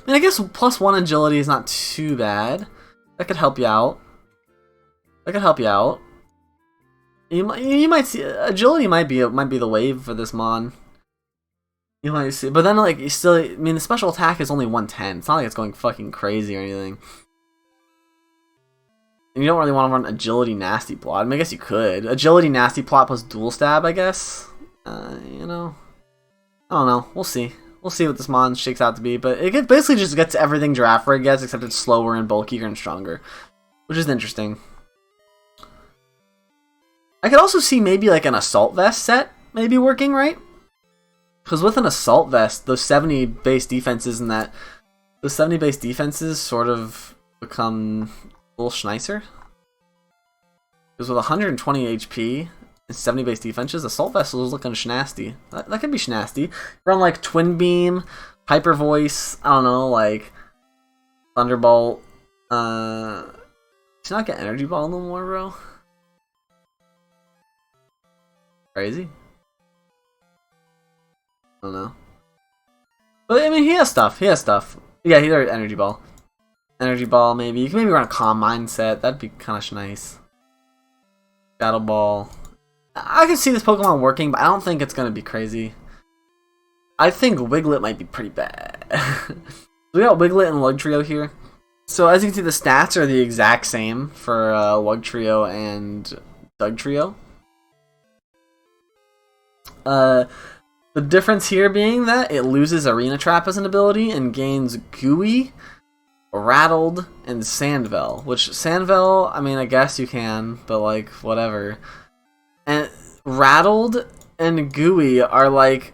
Speaker 1: I guess +1 Agility is not too bad. That could help you out. That could help you out. You might see Agility might be the wave for this mon. You might see, but then like you still, I mean, the special attack is only 110. It's not like it's going fucking crazy or anything. And you don't really want to run Agility Nasty Plot. I mean, I guess you could. Agility Nasty Plot plus Dual Stab, I guess. You know, I don't know. We'll see. We'll see what this mon shakes out to be. But it basically just gets everything Girafarig gets, except it's slower and bulkier and stronger, which is interesting. I could also see maybe like an Assault Vest set maybe working, right? Because with an Assault Vest, those 70 base defenses and those 70 base defenses sort of become a little schnicer. Because with 120 HP and 70 base defenses, Assault Vest is looking schnasty. That could be schnasty. Run like Twin Beam, Hyper Voice, I don't know, like Thunderbolt. Should not get Energy Ball no more, bro. Crazy. I don't know. But I mean, he has stuff. He has stuff. Yeah, he's already Energy Ball. Energy Ball, maybe. You can maybe run a Calm Mindset. That'd be kind of nice. Shadow Ball. I can see this Pokemon working, but I don't think it's going to be crazy. I think Wiglet might be pretty bad. We got Wiglet and Lugtrio here. So as you can see, the stats are the exact same for Lugtrio and Dugtrio. The difference here being that it loses Arena Trap as an ability and gains Gooey. Rattled, and Sandville. Which, Sandville, I mean, I guess you can, but, like, whatever. And Rattled and Gooey are, like,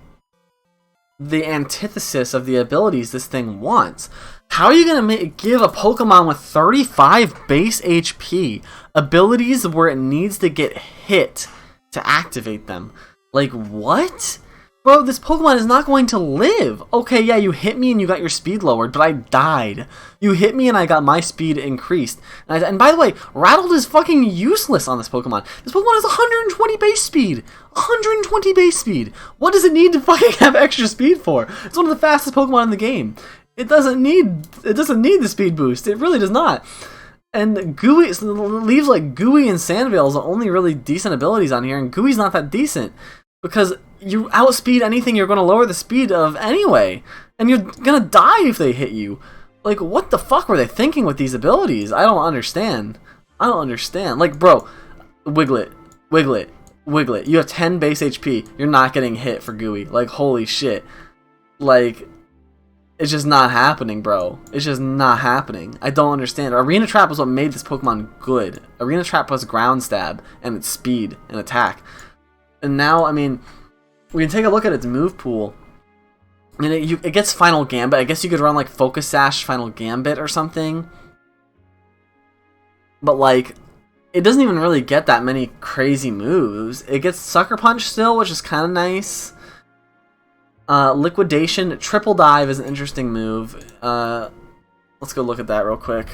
Speaker 1: the antithesis of the abilities this thing wants. How are you going to give a Pokemon with 35 base HP abilities where it needs to get hit to activate them? Like, what? Bro, this Pokemon is not going to live. Okay, yeah, you hit me and you got your speed lowered, but I died. You hit me and I got my speed increased. And by the way, Rattled is fucking useless on this Pokemon. This Pokemon has 120 base speed. 120 base speed. What does it need to fucking have extra speed for? It's one of the fastest Pokemon in the game. It doesn't need the speed boost. It really does not. And Gooey leaves like Gooey and Sandville as the only really decent abilities on here, and Gooey's not that decent. Because you outspeed anything you're going to lower the speed of anyway. And you're going to die if they hit you. Like, what the fuck were they thinking with these abilities? I don't understand. I don't understand. Like, bro, Wiglet. You have 10 base HP. You're not getting hit for Gooey. Like, holy shit. Like, it's just not happening, bro. It's just not happening. I don't understand. Arena Trap was what made this Pokemon good. Arena Trap was Ground Stab and its speed and attack. And now, I mean, we can take a look at its move pool. I mean, it gets Final Gambit. I guess you could run, like, Focus Sash, Final Gambit, or something. But, like, it doesn't even really get that many crazy moves. It gets Sucker Punch still, which is kind of nice. Liquidation. Triple Dive is an interesting move. Let's go look at that real quick.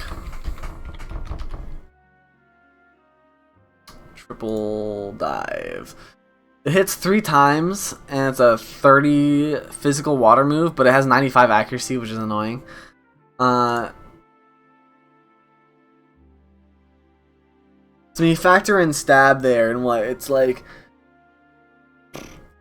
Speaker 1: Triple Dive. It hits 3 times, and it's a 30 physical water move, but it has 95 accuracy, which is annoying. So when you factor in stab there, and what, it's like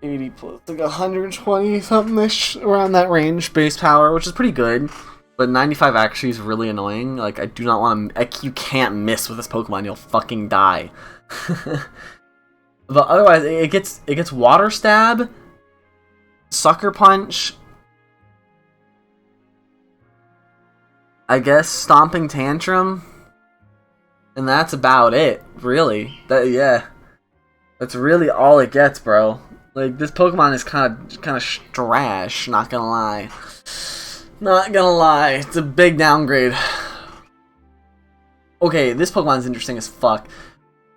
Speaker 1: 80 plus, like 120 something-ish, around that range, base power, which is pretty good. But 95 accuracy is really annoying. Like, I do not want to, you can't miss with this Pokemon, you'll fucking die. But otherwise, it gets Water Stab, Sucker Punch, I guess Stomping Tantrum, and that's about it, really. That's really all it gets, bro. Like, this Pokemon is kind of trash, not gonna lie. Not gonna lie, it's a big downgrade. Okay, this Pokemon's interesting as fuck.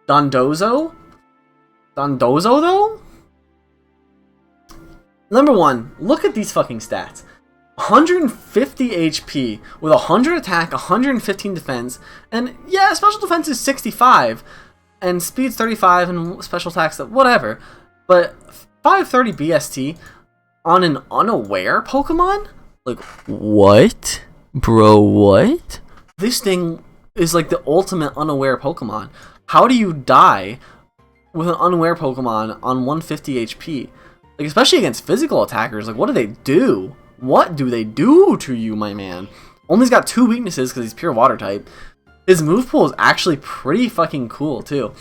Speaker 1: Dondozo, though? Number one, look at these fucking stats. 150 HP with 100 attack, 115 defense, and yeah, special defense is 65, and speed's 35, and special attacks, whatever. But 530 BST on an unaware Pokemon? Like, what? Bro, what? This thing is like the ultimate unaware Pokemon. How do you die with an unaware Pokemon on 150 HP? Like, especially against physical attackers, like, what do they do? What do they do to you, my man? Only's got 2 weaknesses because he's pure water type. His move pool is actually pretty fucking cool, too.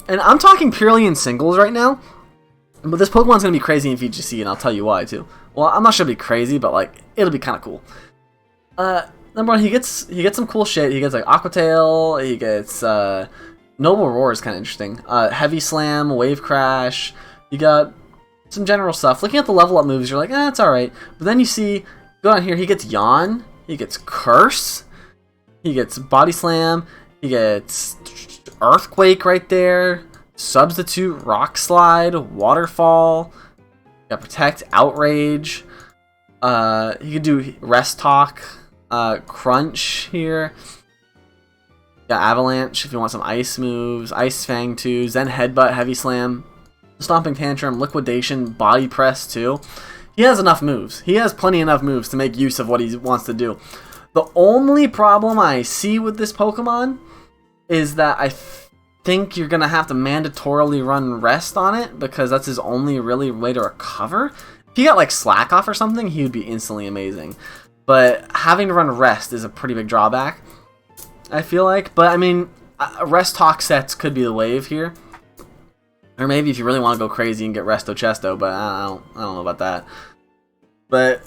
Speaker 1: And I'm talking purely in singles right now, but this Pokemon's going to be crazy in VGC, and I'll tell you why, too. Well, I'm not sure it'll be crazy, but, like, it'll be kind of cool. Number one, he gets some cool shit. He gets, like, Aqua Tail, he gets, Noble Roar is kind of interesting. Heavy Slam, Wave Crash. You got some general stuff. Looking at the level up moves, you're like, it's alright. But then you see, go down here, he gets Yawn, he gets Curse, he gets Body Slam, he gets Earthquake right there, Substitute, Rock Slide, Waterfall, you got Protect, Outrage. He could do Rest Talk, Crunch here. Got Avalanche if you want some ice moves, Ice Fang too, Zen Headbutt, Heavy Slam, Stomping Tantrum, Liquidation, Body Press too. He has enough moves. He has plenty enough moves to make use of what he wants to do. The only problem I see with this Pokemon is that I think you're going to have to mandatorily run Rest on it because that's his only really way to recover. If he got like Slack Off or something, he would be instantly amazing. But having to run Rest is a pretty big drawback, I feel like. But I mean, Rest Talk sets could be the wave here. Or maybe if you really want to go crazy and get Resto Chesto, but I don't know about that. But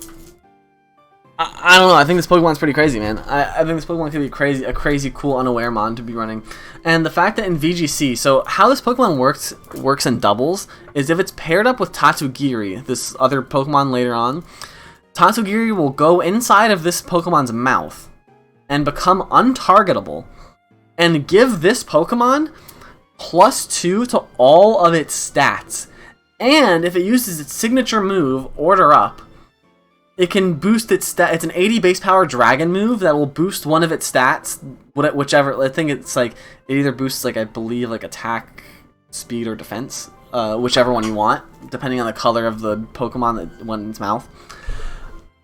Speaker 1: I don't know. I think this Pokemon's pretty crazy, man. I think this Pokemon could be a crazy, cool, unaware mon to be running. And the fact that in VGC, so how this Pokemon works in doubles is if it's paired up with Tatsugiri, this other Pokemon later on, Tatsugiri will go inside of this Pokemon's mouth and become untargetable and give this Pokemon +2 to all of its stats. And if it uses its signature move, Order Up, it can boost its stat. It's an 80 base power dragon move that will boost one of its stats, whichever. I think it's like it either boosts like I believe like attack, speed, or defense, whichever one you want, depending on the color of the Pokemon that went in its mouth.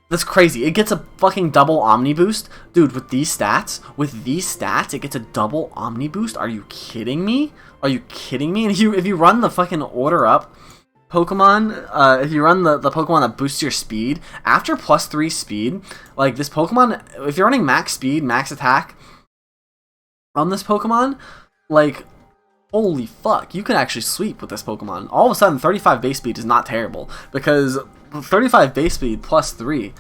Speaker 1: That's crazy. It gets a fucking double Omni boost, dude. With these stats, it gets a double Omni boost. Are you kidding me? Are you kidding me? And if you run the fucking Order Up Pokemon, if you run the Pokemon that boosts your speed, after +3 speed, like this Pokemon, if you're running max speed, max attack on this Pokemon, like, holy fuck, you can actually sweep with this Pokemon. All of a sudden, 35 base speed is not terrible, because 35 base speed +3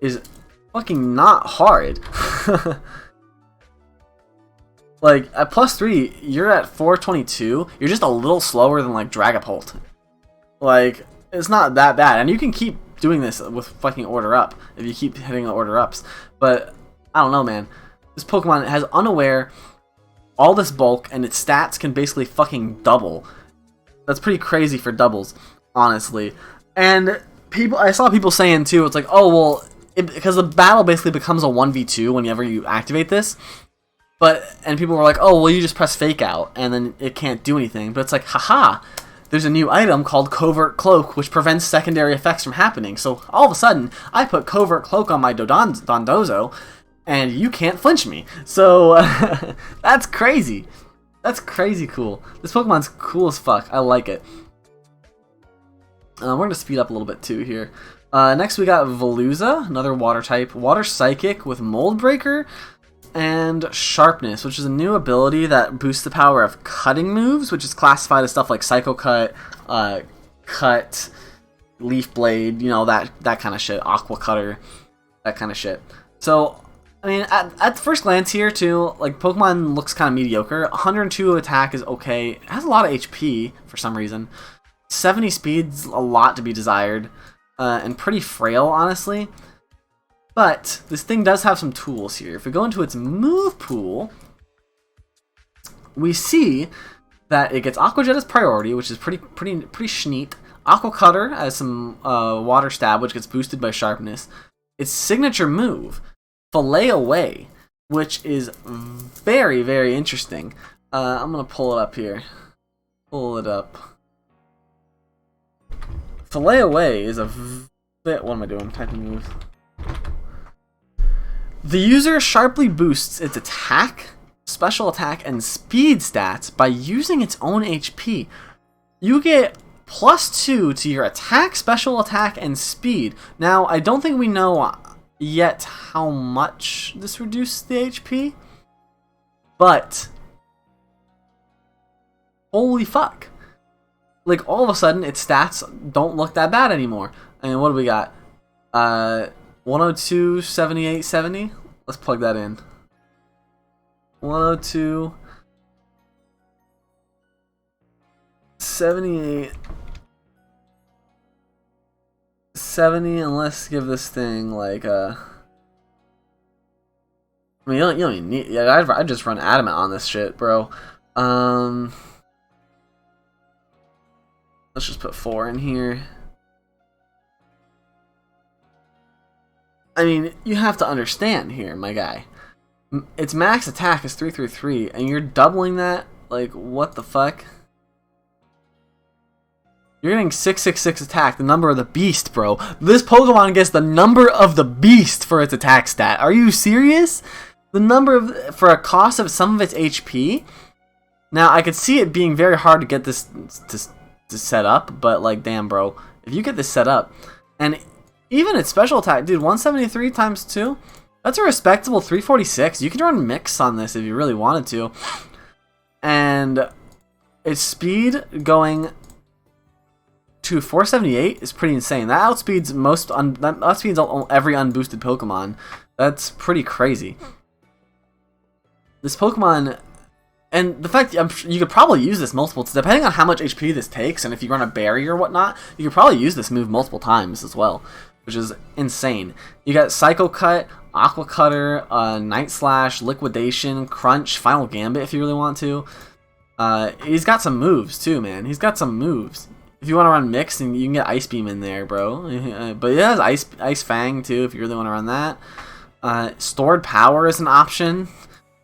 Speaker 1: is fucking not hard. Like, at +3, you're at 422, you're just a little slower than, like, Dragapult. Like, it's not that bad, and you can keep doing this with fucking Order Up if you keep hitting the Order Ups. But I don't know, man. This Pokemon has Unaware, all this bulk, and its stats can basically fucking double. That's pretty crazy for doubles, honestly. And I saw people saying too, it's like, oh well, because the battle basically becomes a 1v2 whenever you activate this. And people were like, oh well, you just press Fake Out, and then it can't do anything. But it's like, haha. There's a new item called Covert Cloak, which prevents secondary effects from happening. So all of a sudden, I put Covert Cloak on my Dondozo, and you can't flinch me. So that's crazy. That's crazy cool. This Pokemon's cool as fuck. I like it. We're going to speed up a little bit too here. Next we got Veluza, another water type. Water Psychic with Mold Breaker and Sharpness, which is a new ability that boosts the power of cutting moves, which is classified as stuff like Psycho Cut, Cut, Leaf Blade, you know, that kind of shit, Aqua Cutter, that kind of shit. So, I mean, at first glance here too, like, Pokemon looks kind of mediocre. 102 attack is okay. It has a lot of HP for some reason. 70 speed's a lot to be desired, and pretty frail, honestly. But this thing does have some tools here. If we go into its move pool, we see that it gets Aqua Jet as priority, which is pretty schneet. Aqua Cutter as some Water Stab, which gets boosted by Sharpness. Its signature move, Fillet Away, which is very, very interesting. I'm gonna pull it up here. Pull it up. Fillet Away is a bit. What am I doing? Typing move. The user sharply boosts its attack, special attack, and speed stats by using its own HP. You get +2 to your attack, special attack, and speed. Now, I don't think we know yet how much this reduced the HP, but holy fuck. Like, all of a sudden, its stats don't look that bad anymore. I mean, what do we got? 102, 78, 70? Let's plug that in. 102, 78, 70, and let's give this thing like I mean, you don't even need. Yeah, I just run Adamant on this shit, bro. Let's just put 4 in here. I mean, you have to understand here, my guy. Its max attack is 333, and you're doubling that? Like, what the fuck? You're getting 666 attack, the number of the beast, bro. This Pokemon gets the number of the beast for its attack stat. Are you serious? The number of, for a cost of some of its HP? Now, I could see it being very hard to get this to set up, but like, damn, bro. If you get this set up, and even its special attack, dude, 173 times 2? That's a respectable 346. You can run Mix on this if you really wanted to. And its speed going to 478 is pretty insane. That outspeeds that outspeeds every unboosted Pokemon. That's pretty crazy. This Pokemon, and the fact you could probably use this multiple, depending on how much HP this takes, and if you run a barrier or whatnot, you could probably use this move multiple times as well, which is insane. You got Psycho Cut, Aqua Cutter, Night Slash, Liquidation, Crunch, Final Gambit if you really want to. He's got some moves too, man. He's got some moves. If you want to run Mix, and you can get Ice Beam in there, bro. But it has Ice Fang too if you really want to run that. Stored Power is an option.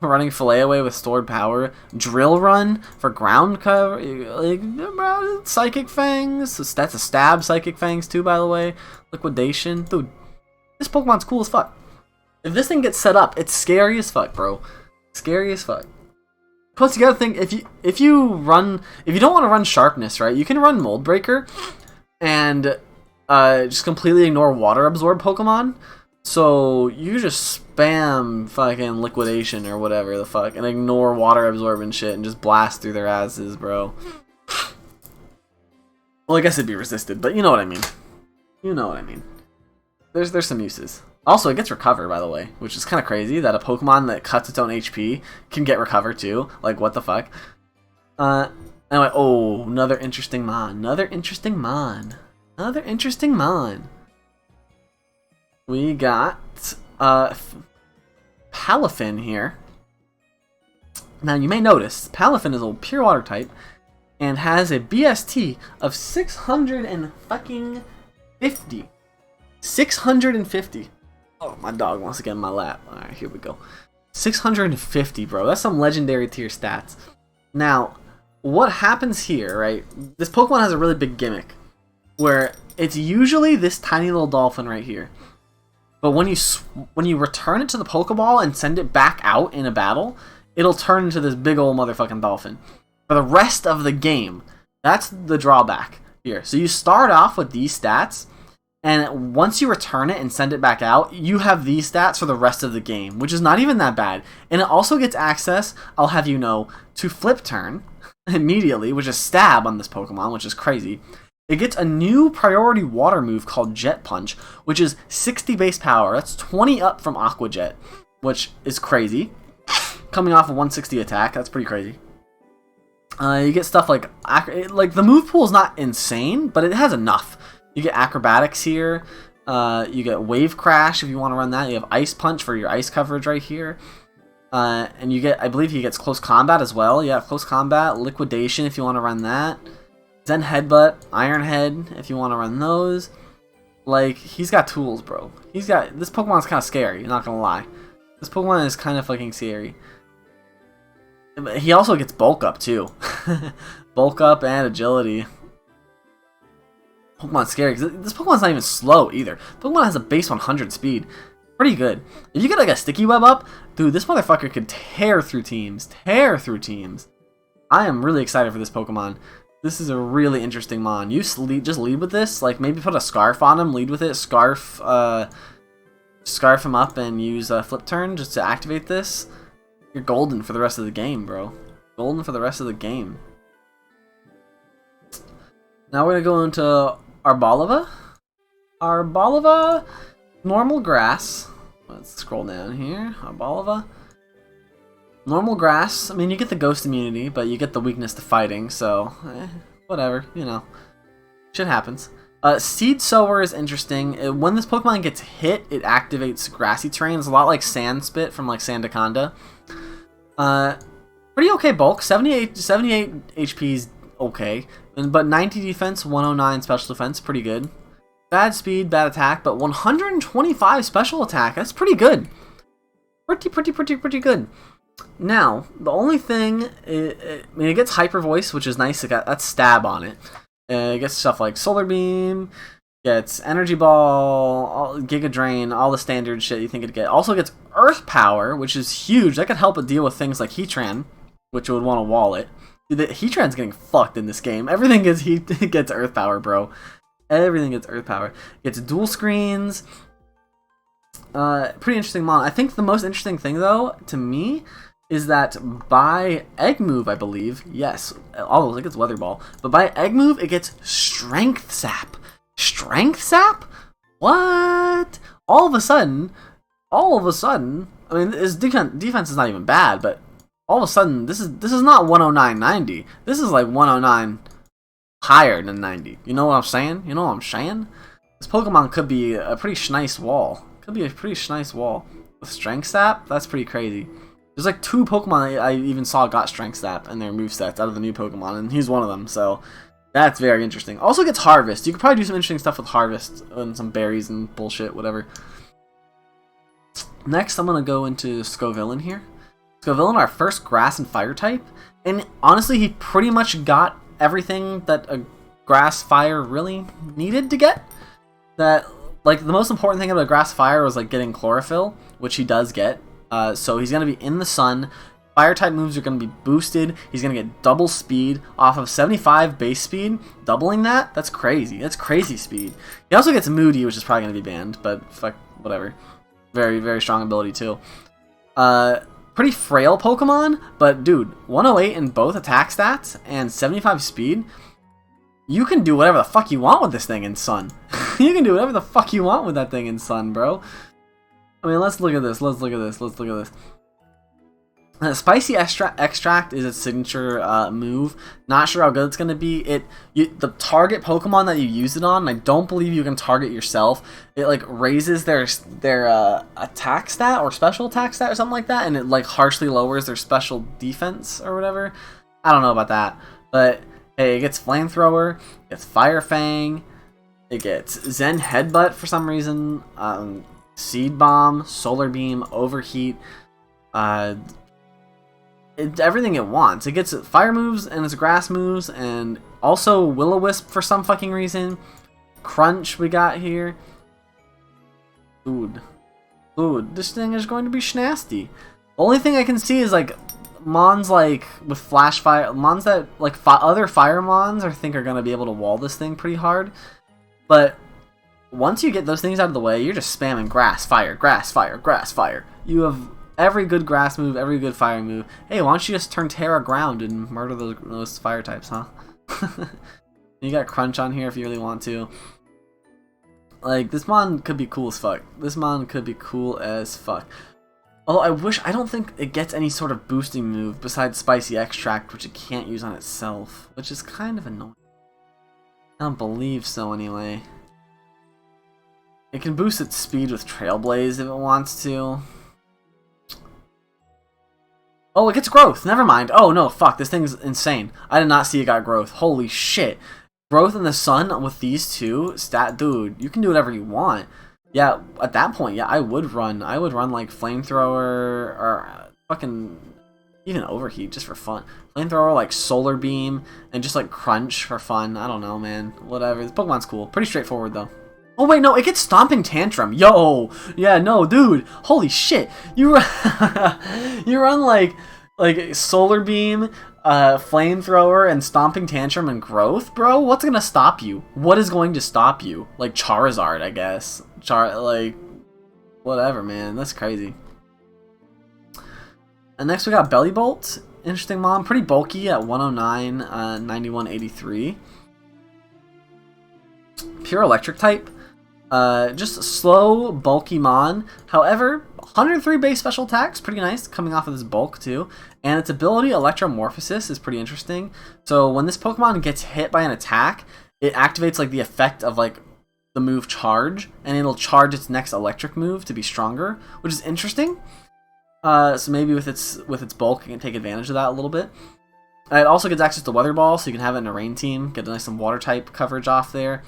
Speaker 1: Running Fillet Away with Stored Power. Drill Run for ground cover. Like, Psychic Fangs. That's a stab Psychic Fangs too, by the way. Liquidation. Dude, this Pokemon's cool as fuck. If this thing gets set up, it's scary as fuck, bro. Scary as fuck. Plus, you gotta think, if you don't want to run Sharpness, right, you can run Mold Breaker and just completely ignore Water Absorb Pokemon. So you just spam fucking Liquidation or whatever the fuck and ignore Water Absorb and shit and just blast through their asses, bro. Well, I guess it'd be resisted, but you know what I mean. You know what I mean. There's some uses. Also, it gets Recover, by the way, which is kind of crazy that a Pokemon that cuts its own HP can get Recover too. Like, what the fuck? Anyway, oh, another interesting mon. Another interesting mon. Another interesting mon. We got Palafin here. Now, you may notice, Palafin is a pure water type and has a BST of 650. 650. Oh, my dog wants to get in my lap. Alright, here we go. 650, bro. That's some legendary tier stats. Now, what happens here, right? This Pokemon has a really big gimmick where it's usually this tiny little dolphin right here. But when you return it to the Pokeball and send it back out in a battle, it'll turn into this big old motherfucking dolphin. For the rest of the game, that's the drawback here. So you start off with these stats, and once you return it and send it back out, you have these stats for the rest of the game, which is not even that bad. And it also gets access, I'll have you know, to Flip Turn immediately, which is Stab on this Pokemon, which is crazy. It gets a new priority water move called Jet Punch, which is 60 base power. That's 20 up from Aqua Jet, which is crazy. Coming off a 160 attack, that's pretty crazy. You get stuff like the move pool is not insane, but it has enough. You get Acrobatics here. You get Wave Crash if you want to run that. You have Ice Punch for your ice coverage right here. And you get, I believe he gets Close Combat as well. You have Close Combat, Liquidation if you want to run that. Zen Headbutt, Iron Head if you want to run those. Like, he's got tools, bro. This Pokemon's kind of scary, not gonna lie. This Pokemon is kind of fucking scary. He also gets Bulk Up too. Bulk Up and Agility. Pokemon's scary because this Pokemon's not even slow either. Pokemon has a base 100 speed. Pretty good. If you get like a Sticky Web up, dude, this motherfucker could tear through teams. Tear through teams. I am really excited for this Pokemon. This is a really interesting mon. You just lead with this. Like, maybe put a Scarf on him, lead with it, Scarf him up and use Flip Turn just to activate this. You're golden for the rest of the game, bro. Golden for the rest of the game. Now we're going to go into Arboliva. Arboliva, normal grass. Let's scroll down here. Arboliva. Normal grass. I mean, you get the ghost immunity, but you get the weakness to fighting, so whatever, you know. Shit happens. Seed Sower is interesting. When this Pokemon gets hit, it activates grassy terrain. It's a lot like Sand Spit from like Sandaconda. Pretty okay bulk. 78 HP is okay. But 90 defense, 109 special defense, pretty good. Bad speed, bad attack, but 125 special attack. That's pretty good. Pretty good. Now, the only thing, I mean, it gets Hyper Voice, which is nice. It got that stab on it. It gets stuff like Solar Beam, gets Energy Ball, Giga Drain, all the standard shit you think it'd get. Also gets Earth Power, which is huge. That could help it deal with things like Heatran, which it would want to wall it. Dude, Heatran's getting fucked in this game. Everything gets Earth Power, bro. Everything gets Earth Power. Gets Dual Screens. Pretty interesting mon. I think the most interesting thing, though, to me, is that by Egg Move, I believe, yes, although it gets Weather Ball, but by Egg Move, it gets Strength Sap. Strength Sap? What? All of a sudden, I mean, his defense is not even bad, but all of a sudden, this is not 109.90. This is like 109 higher than 90. You know what I'm saying? You know what I'm saying? This Pokemon could be a pretty nice wall. Could be a pretty nice wall. With Strength Sap? That's pretty crazy. There's like 2 Pokemon I even saw got Strength Sap in their movesets out of the new Pokemon, and he's one of them, so that's very interesting. Also gets Harvest. You could probably do some interesting stuff with Harvest and some berries and bullshit, whatever. Next, I'm going to go into Scovillain here. Scovillain, our first Grass and Fire type, and honestly, he pretty much got everything that a Grass Fire really needed to get. That, like, the most important thing about Grass Fire was, like, getting Chlorophyll, which he does get. So he's going to be in the sun. Fire type moves are going to be boosted. He's going to get double speed off of 75 base speed. Doubling that? That's crazy. That's crazy speed. He also gets Moody, which is probably going to be banned, but fuck, whatever. Very, very strong ability, too. Pretty frail Pokemon, but dude, 108 in both attack stats and 75 speed. You can do whatever the fuck you want with this thing in Sun. You can do whatever the fuck you want with that thing in Sun, bro. I mean, let's look at this. Let's look at this. Let's look at this. Spicy Extract is its signature move. Not sure how good it's going to be. The target Pokemon that you use it on, I don't believe you can target yourself. It like raises their attack stat or special attack stat or something like that, and it like harshly lowers their special defense or whatever. I don't know about that, but hey, it gets Flamethrower, it gets Fire Fang, it gets Zen Headbutt for some reason, Seed Bomb, Solar Beam, Overheat, everything it wants. It gets fire moves and its grass moves, and also Will-O-Wisp for some fucking reason. Crunch we got here. Dude, this thing is going to be snasty. The only thing I can see is like Mons like with Flash Fire, Mons that like other Fire Mons I think are going to be able to wall this thing pretty hard. But once you get those things out of the way, you're just spamming Grass, Fire, Grass, Fire, Grass, Fire. You have every good grass move, every good fire move. Hey, why don't you just turn Terra ground and murder those fire types, huh? You got Crunch on here if you really want to. Like, this mon could be cool as fuck. This mon could be cool as fuck. Although I don't think it gets any sort of boosting move besides Spicy Extract, which it can't use on itself, which is kind of annoying. I don't believe so anyway. It can boost its speed with Trailblaze if it wants to. Oh, it gets growth. Never mind. Oh, no, fuck. This thing's insane. I did not see it got growth. Holy shit. Growth in the sun with these two? Dude, you can do whatever you want. Yeah, at that point, yeah, I would run like Flamethrower or fucking even Overheat just for fun. Flamethrower, like Solar Beam, and just like Crunch for fun. I don't know, man. Whatever. This Pokemon's cool. Pretty straightforward, though. Oh, wait, no, it gets Stomping Tantrum. Yo! Yeah, no, dude. Holy shit. You run, you run like Solar Beam, Flamethrower, and Stomping Tantrum and Growth, bro? What's gonna stop you? What is going to stop you? Like Charizard, I guess. Like, whatever, man. That's crazy. And next we got Belly Bolt. Interesting mom. Pretty bulky at 109, 91, 83. Pure Electric type. Just slow, bulky mon. However, 103 base special attacks, pretty nice, coming off of this bulk too. And its ability, Electromorphosis, is pretty interesting. So when this Pokemon gets hit by an attack, it activates like the effect of like the move Charge, and it'll charge its next electric move to be stronger, which is interesting. So maybe with its bulk, you can take advantage of that a little bit. It also gets access to Weather Ball, so you can have it in a rain team, get a nice some water type coverage off there.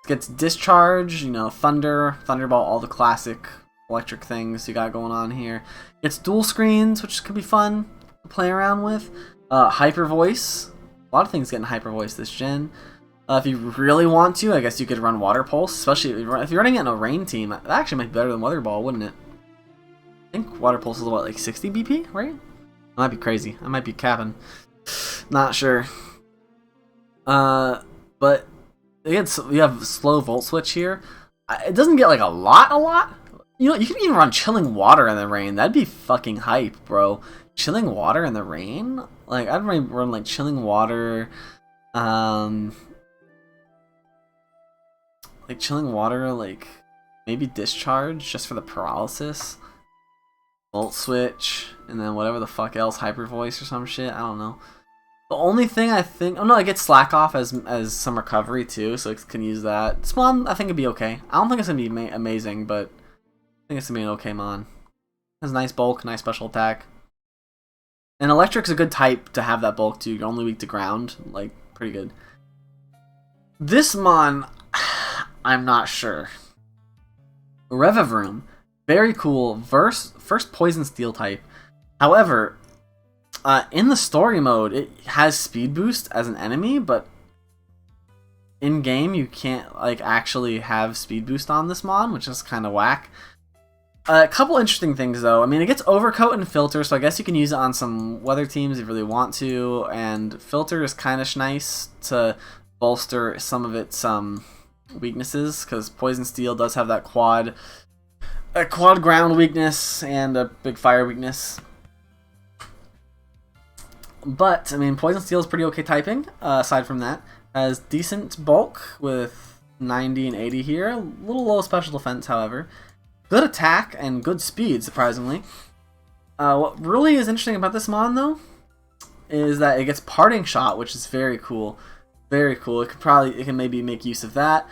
Speaker 1: It gets Discharge, you know, Thunder, Thunderball, all the classic electric things you got going on here. It's dual screens, which could be fun to play around with. Hyper Voice, a lot of things getting Hyper Voice this gen. If you really want to, I guess you could run Water Pulse, especially if you're running it in a rain team. That actually might be better than Weather Ball, wouldn't it? I think Water Pulse is what, like 60 BP, right? I might be crazy. I might be capping. Not sure. But again, you have slow Volt Switch here. It doesn't get like a lot. You know, you can even run Chilling Water in the rain. That'd be fucking hype, bro. Chilling water in the rain? Like, I'd run like chilling water, like chilling water, like maybe discharge just for the paralysis, volt switch, and then whatever the fuck else, hyper voice or some shit. I don't know. The only thing I think, oh no, I get slack off as some recovery too, so it can use that. This mon, I think it'd be okay. I don't think it's gonna be amazing, but I think it's gonna be an okay mon. Has nice bulk, nice special attack. And Electric's a good type to have that bulk too. You're only weak to ground. Like, pretty good. This mon, I'm not sure. Revavroom, very cool. First Poison Steel type. However, in the story mode, it has speed boost as an enemy, but in game you can't like actually have speed boost on this mon, which is kind of whack. A couple interesting things though. I mean, it gets Overcoat and Filter, so I guess you can use it on some weather teams if you really want to. And Filter is kind of nice to bolster some of its weaknesses, because Poison Steel does have that quad ground weakness and a big fire weakness. But I mean, Poison Steel is pretty okay typing. Aside from that, has decent bulk with 90 and 80 here. A little low special defense, however. Good attack and good speed, surprisingly. What really is interesting about this mon, though, is that it gets Parting Shot, which is very cool. Very cool. It can maybe make use of that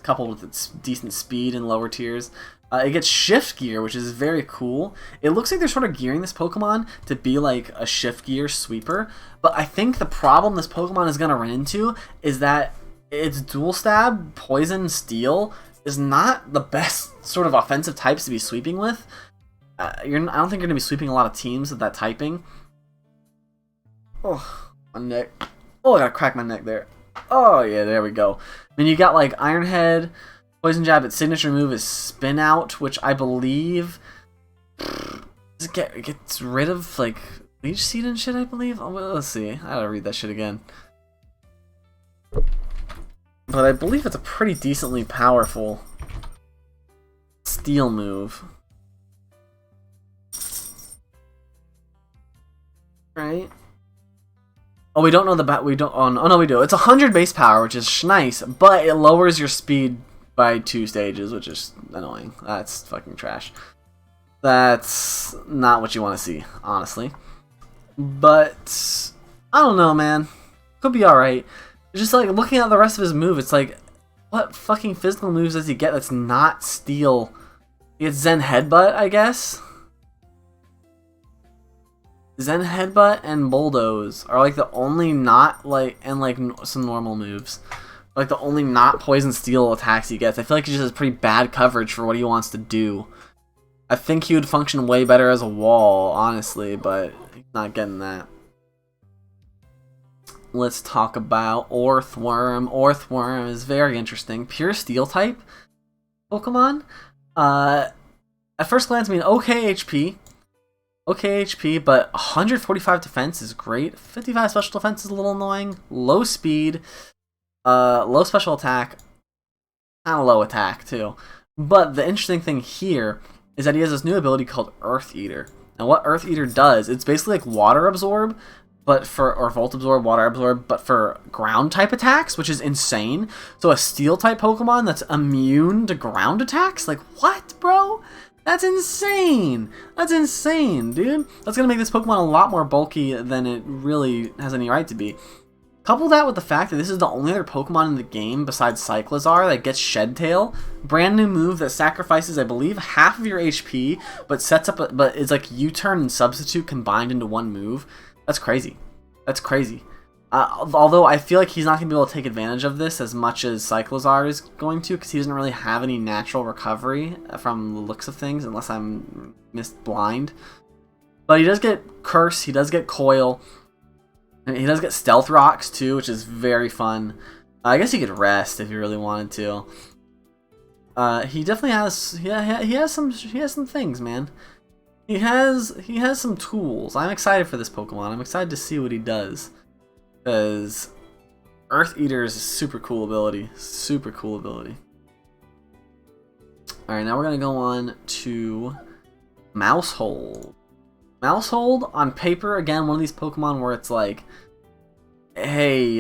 Speaker 1: coupled with its decent speed in lower tiers. It gets Shift Gear, which is very cool. It looks like they're sort of gearing this Pokemon to be like a Shift Gear sweeper, but I think the problem this Pokemon is going to run into is that its Dual Stab, Poison, Steel is not the best sort of offensive types to be sweeping with. I don't think you're going to be sweeping a lot of teams with that typing. Oh, my neck. Oh, I gotta crack my neck there. Oh, yeah, there we go. I mean, you got like Iron Head, Poison Jab, its signature move is Spin Out, which I believe gets rid of like Leech Seed and shit, I believe. Oh, well, let's see. I gotta read that shit again. But I believe it's a pretty decently powerful Steel move. Right? Oh, we don't know the we don't. Oh no, we do. It's 100 base power, which is nice, but it lowers your speed by 2 stages, which is annoying. That's fucking trash. That's not what you want to see, honestly. But I don't know, man. Could be all right. Just like looking at the rest of his move, it's like, what fucking physical moves does he get that's not Steel? He gets Zen Headbutt, I guess. Zen Headbutt and Bulldoze are like the only not like, and like some normal moves, like the only not Poison Steel attacks he gets. I feel like he just has pretty bad coverage for what he wants to do. I think he would function way better as a wall, honestly, but he's not getting that. Let's talk about Orthworm. Orthworm is very interesting. Pure Steel type Pokemon. At first glance, I mean, okay HP. Okay HP, but 145 defense is great. 55 special defense is a little annoying. Low speed. Low special attack. Kind of low attack, too. But the interesting thing here is that he has this new ability called Earth Eater. And what Earth Eater does, it's basically like Water Absorb, or Volt Absorb, Water Absorb, but for ground type attacks, which is insane. So a Steel type Pokemon that's immune to ground attacks? Like, what, bro? That's insane! That's insane, dude. That's gonna make this Pokemon a lot more bulky than it really has any right to be. Couple that with the fact that this is the only other Pokemon in the game besides Cyclizar that gets Shed Tail. Brand new move that sacrifices, I believe, half of your HP, but sets up but it's like U-turn and Substitute combined into one move. That's crazy. That's crazy. Although I feel like he's not going to be able to take advantage of this as much as Cyclizar is going to, because he doesn't really have any natural recovery from the looks of things, unless I'm blind. But he does get Curse, he does get Coil, and he does get Stealth Rocks too, which is very fun. I guess he could Rest if he really wanted to. He definitely has he has some things, man. He has some tools. I'm excited for this Pokemon. I'm excited to see what he does. Because Earth Eater is a super cool ability. Super cool ability. Alright, now we're going to go on to Mousehold. Mousehold, on paper, again, one of these Pokemon where it's like, hey,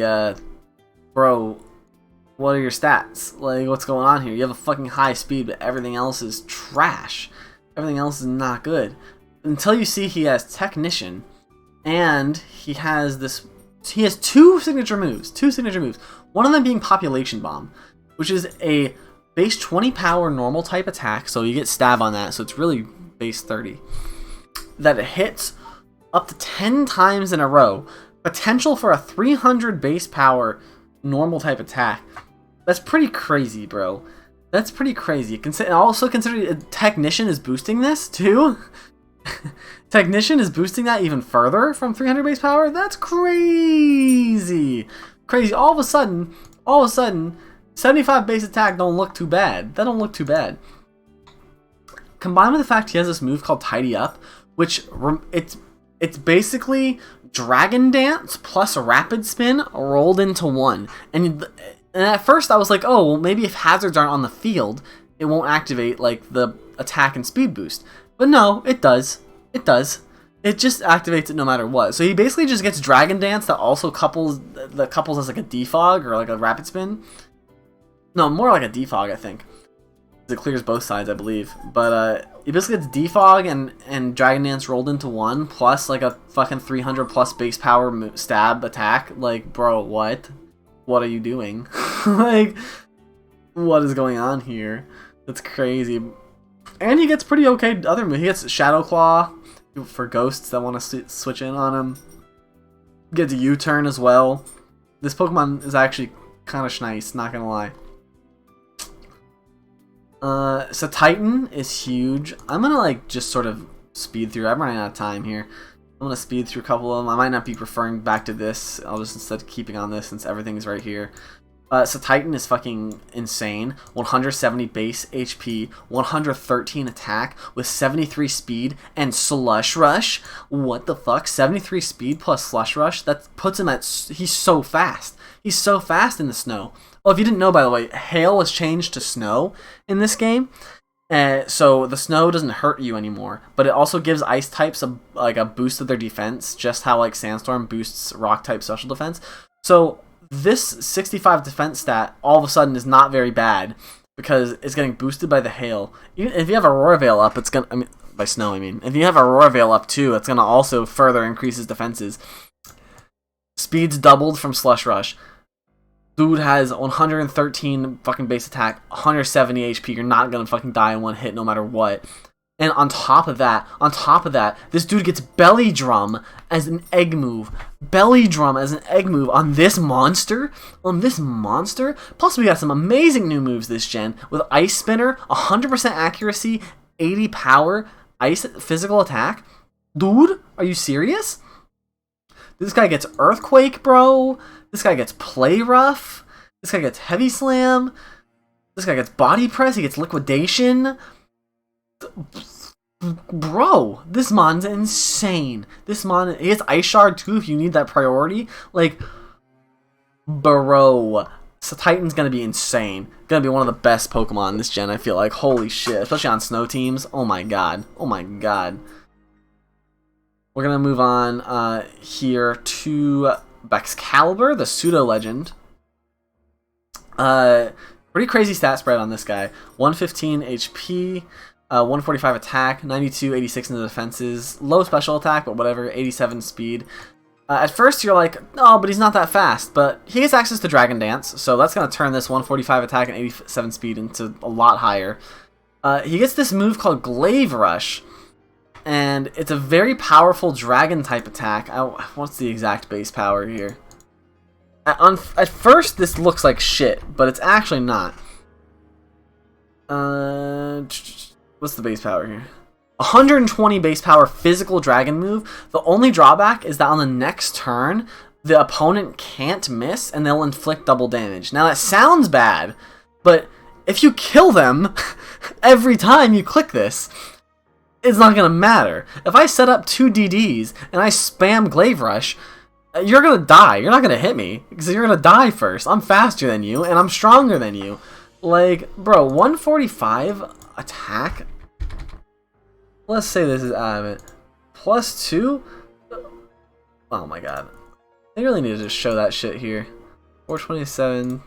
Speaker 1: bro, what are your stats? Like, what's going on here? You have a fucking high speed, but everything else is trash. Everything else is not good. Until you see he has Technician, and he has this... He has two signature moves. One of them being Population Bomb, which is a base 20 power normal type attack, so you get stab on that, so it's really base 30. That it hits up to 10 times in a row. Potential for a 300 base power normal type attack. That's pretty crazy, bro. That's pretty crazy. Also consider Technician is boosting this too. Technician is boosting that even further from 300 base power. That's crazy. Crazy. All of a sudden, 75 base attack don't look too bad. That don't look too bad. Combined with the fact he has this move called Tidy Up, which it's basically Dragon Dance plus Rapid Spin rolled into one. And at first I was like, oh, well, maybe if hazards aren't on the field, it won't activate like the attack and speed boost. But no, it does. It does. It just activates it no matter what. So he basically just gets Dragon Dance that also couples as like a defog or like a Rapid Spin. No, more like a defog, I think. It clears both sides, I believe. But he basically gets defog and Dragon Dance rolled into one, plus like a fucking 300 plus base power stab attack. Like, bro, what? What are you doing? Like, what is going on here? That's crazy. And he gets pretty okay other moves. He gets Shadow Claw for ghosts that want to switch in on him. He gets a U-turn as well. This Pokemon is actually kind of nice, not gonna lie. So Titan is huge. I'm gonna like just sort of speed through. I'm running out of time here. I'm gonna speed through a couple of them. I might not be referring back to this. I'll just instead keeping on this since everything is right here. So Titan is fucking insane. 170 base HP, 113 attack with 73 speed and Slush Rush. What the fuck? 73 speed plus Slush Rush? That puts him at... He's so fast. He's so fast in the snow. Oh, if you didn't know, by the way, Hail was changed to Snow in this game. So the snow doesn't hurt you anymore, but it also gives ice types a boost of their defense, just how like Sandstorm boosts rock type special defense. So this 65 defense stat all of a sudden is not very bad because it's getting boosted by the hail. Even if you have Aurora Veil up, it's gonna by snow. I mean, if you have Aurora Veil up too, it's gonna also further increase his defenses. Speed's doubled from Slush Rush. Dude has 113 fucking base attack, 170 HP. You're not gonna fucking die in one hit no matter what. And on top of that, this dude gets Belly Drum as an egg move. Belly Drum as an egg move on this monster. Plus we got some amazing new moves this gen with Ice Spinner, 100% accuracy, 80 power, ice physical attack. Dude, are you serious? This guy gets Earthquake, bro. This guy gets Play Rough. This guy gets Heavy Slam. This guy gets Body Press. He gets Liquidation. Bro, this mon's insane. This mon, he gets Ice Shard too if you need that priority. Like, bro. So Titan's gonna be insane. Gonna be one of the best Pokemon this gen, I feel like. Holy shit. Especially on snow teams. Oh my god. Oh my god. We're gonna move on here to Excalibur, the pseudo legend. Pretty crazy stat spread on this guy. 115 HP, 145 attack, 92, 86 in the defenses, low special attack, but whatever, 87 speed. At first you're like, oh, but he's not that fast, but he gets access to Dragon Dance, so that's gonna turn this 145 attack and 87 speed into a lot higher. He gets this move called Glaive Rush, and it's a very powerful dragon type attack. What's the exact base power here? At first, this looks like shit, but it's actually not. What's the base power here? 120 base power physical dragon move. The only drawback is that on the next turn, the opponent can't miss, and they'll inflict double damage. Now, that sounds bad, but if you kill them every time you click this, it's not gonna matter. If I set up 2 DDs and I spam Glaive Rush, you're gonna die. You're not gonna hit me because you're gonna die first. I'm faster than you and I'm stronger than you. Like, bro, 145 attack. Let's say this is out of it. +2? Oh my god. They really need to just show that shit here. 427.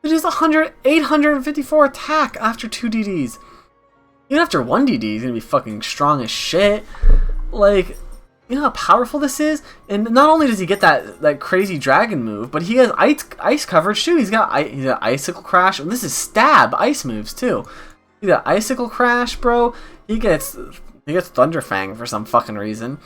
Speaker 1: It is 854 attack after 2 DDs. Even after 1 DD, he's gonna be fucking strong as shit. Like, you know how powerful this is? And not only does he get that crazy dragon move, but he has ice coverage too. He's got Icicle Crash. And this is stab ice moves too. He got Icicle Crash, bro. He gets Thunder Fang for some fucking reason.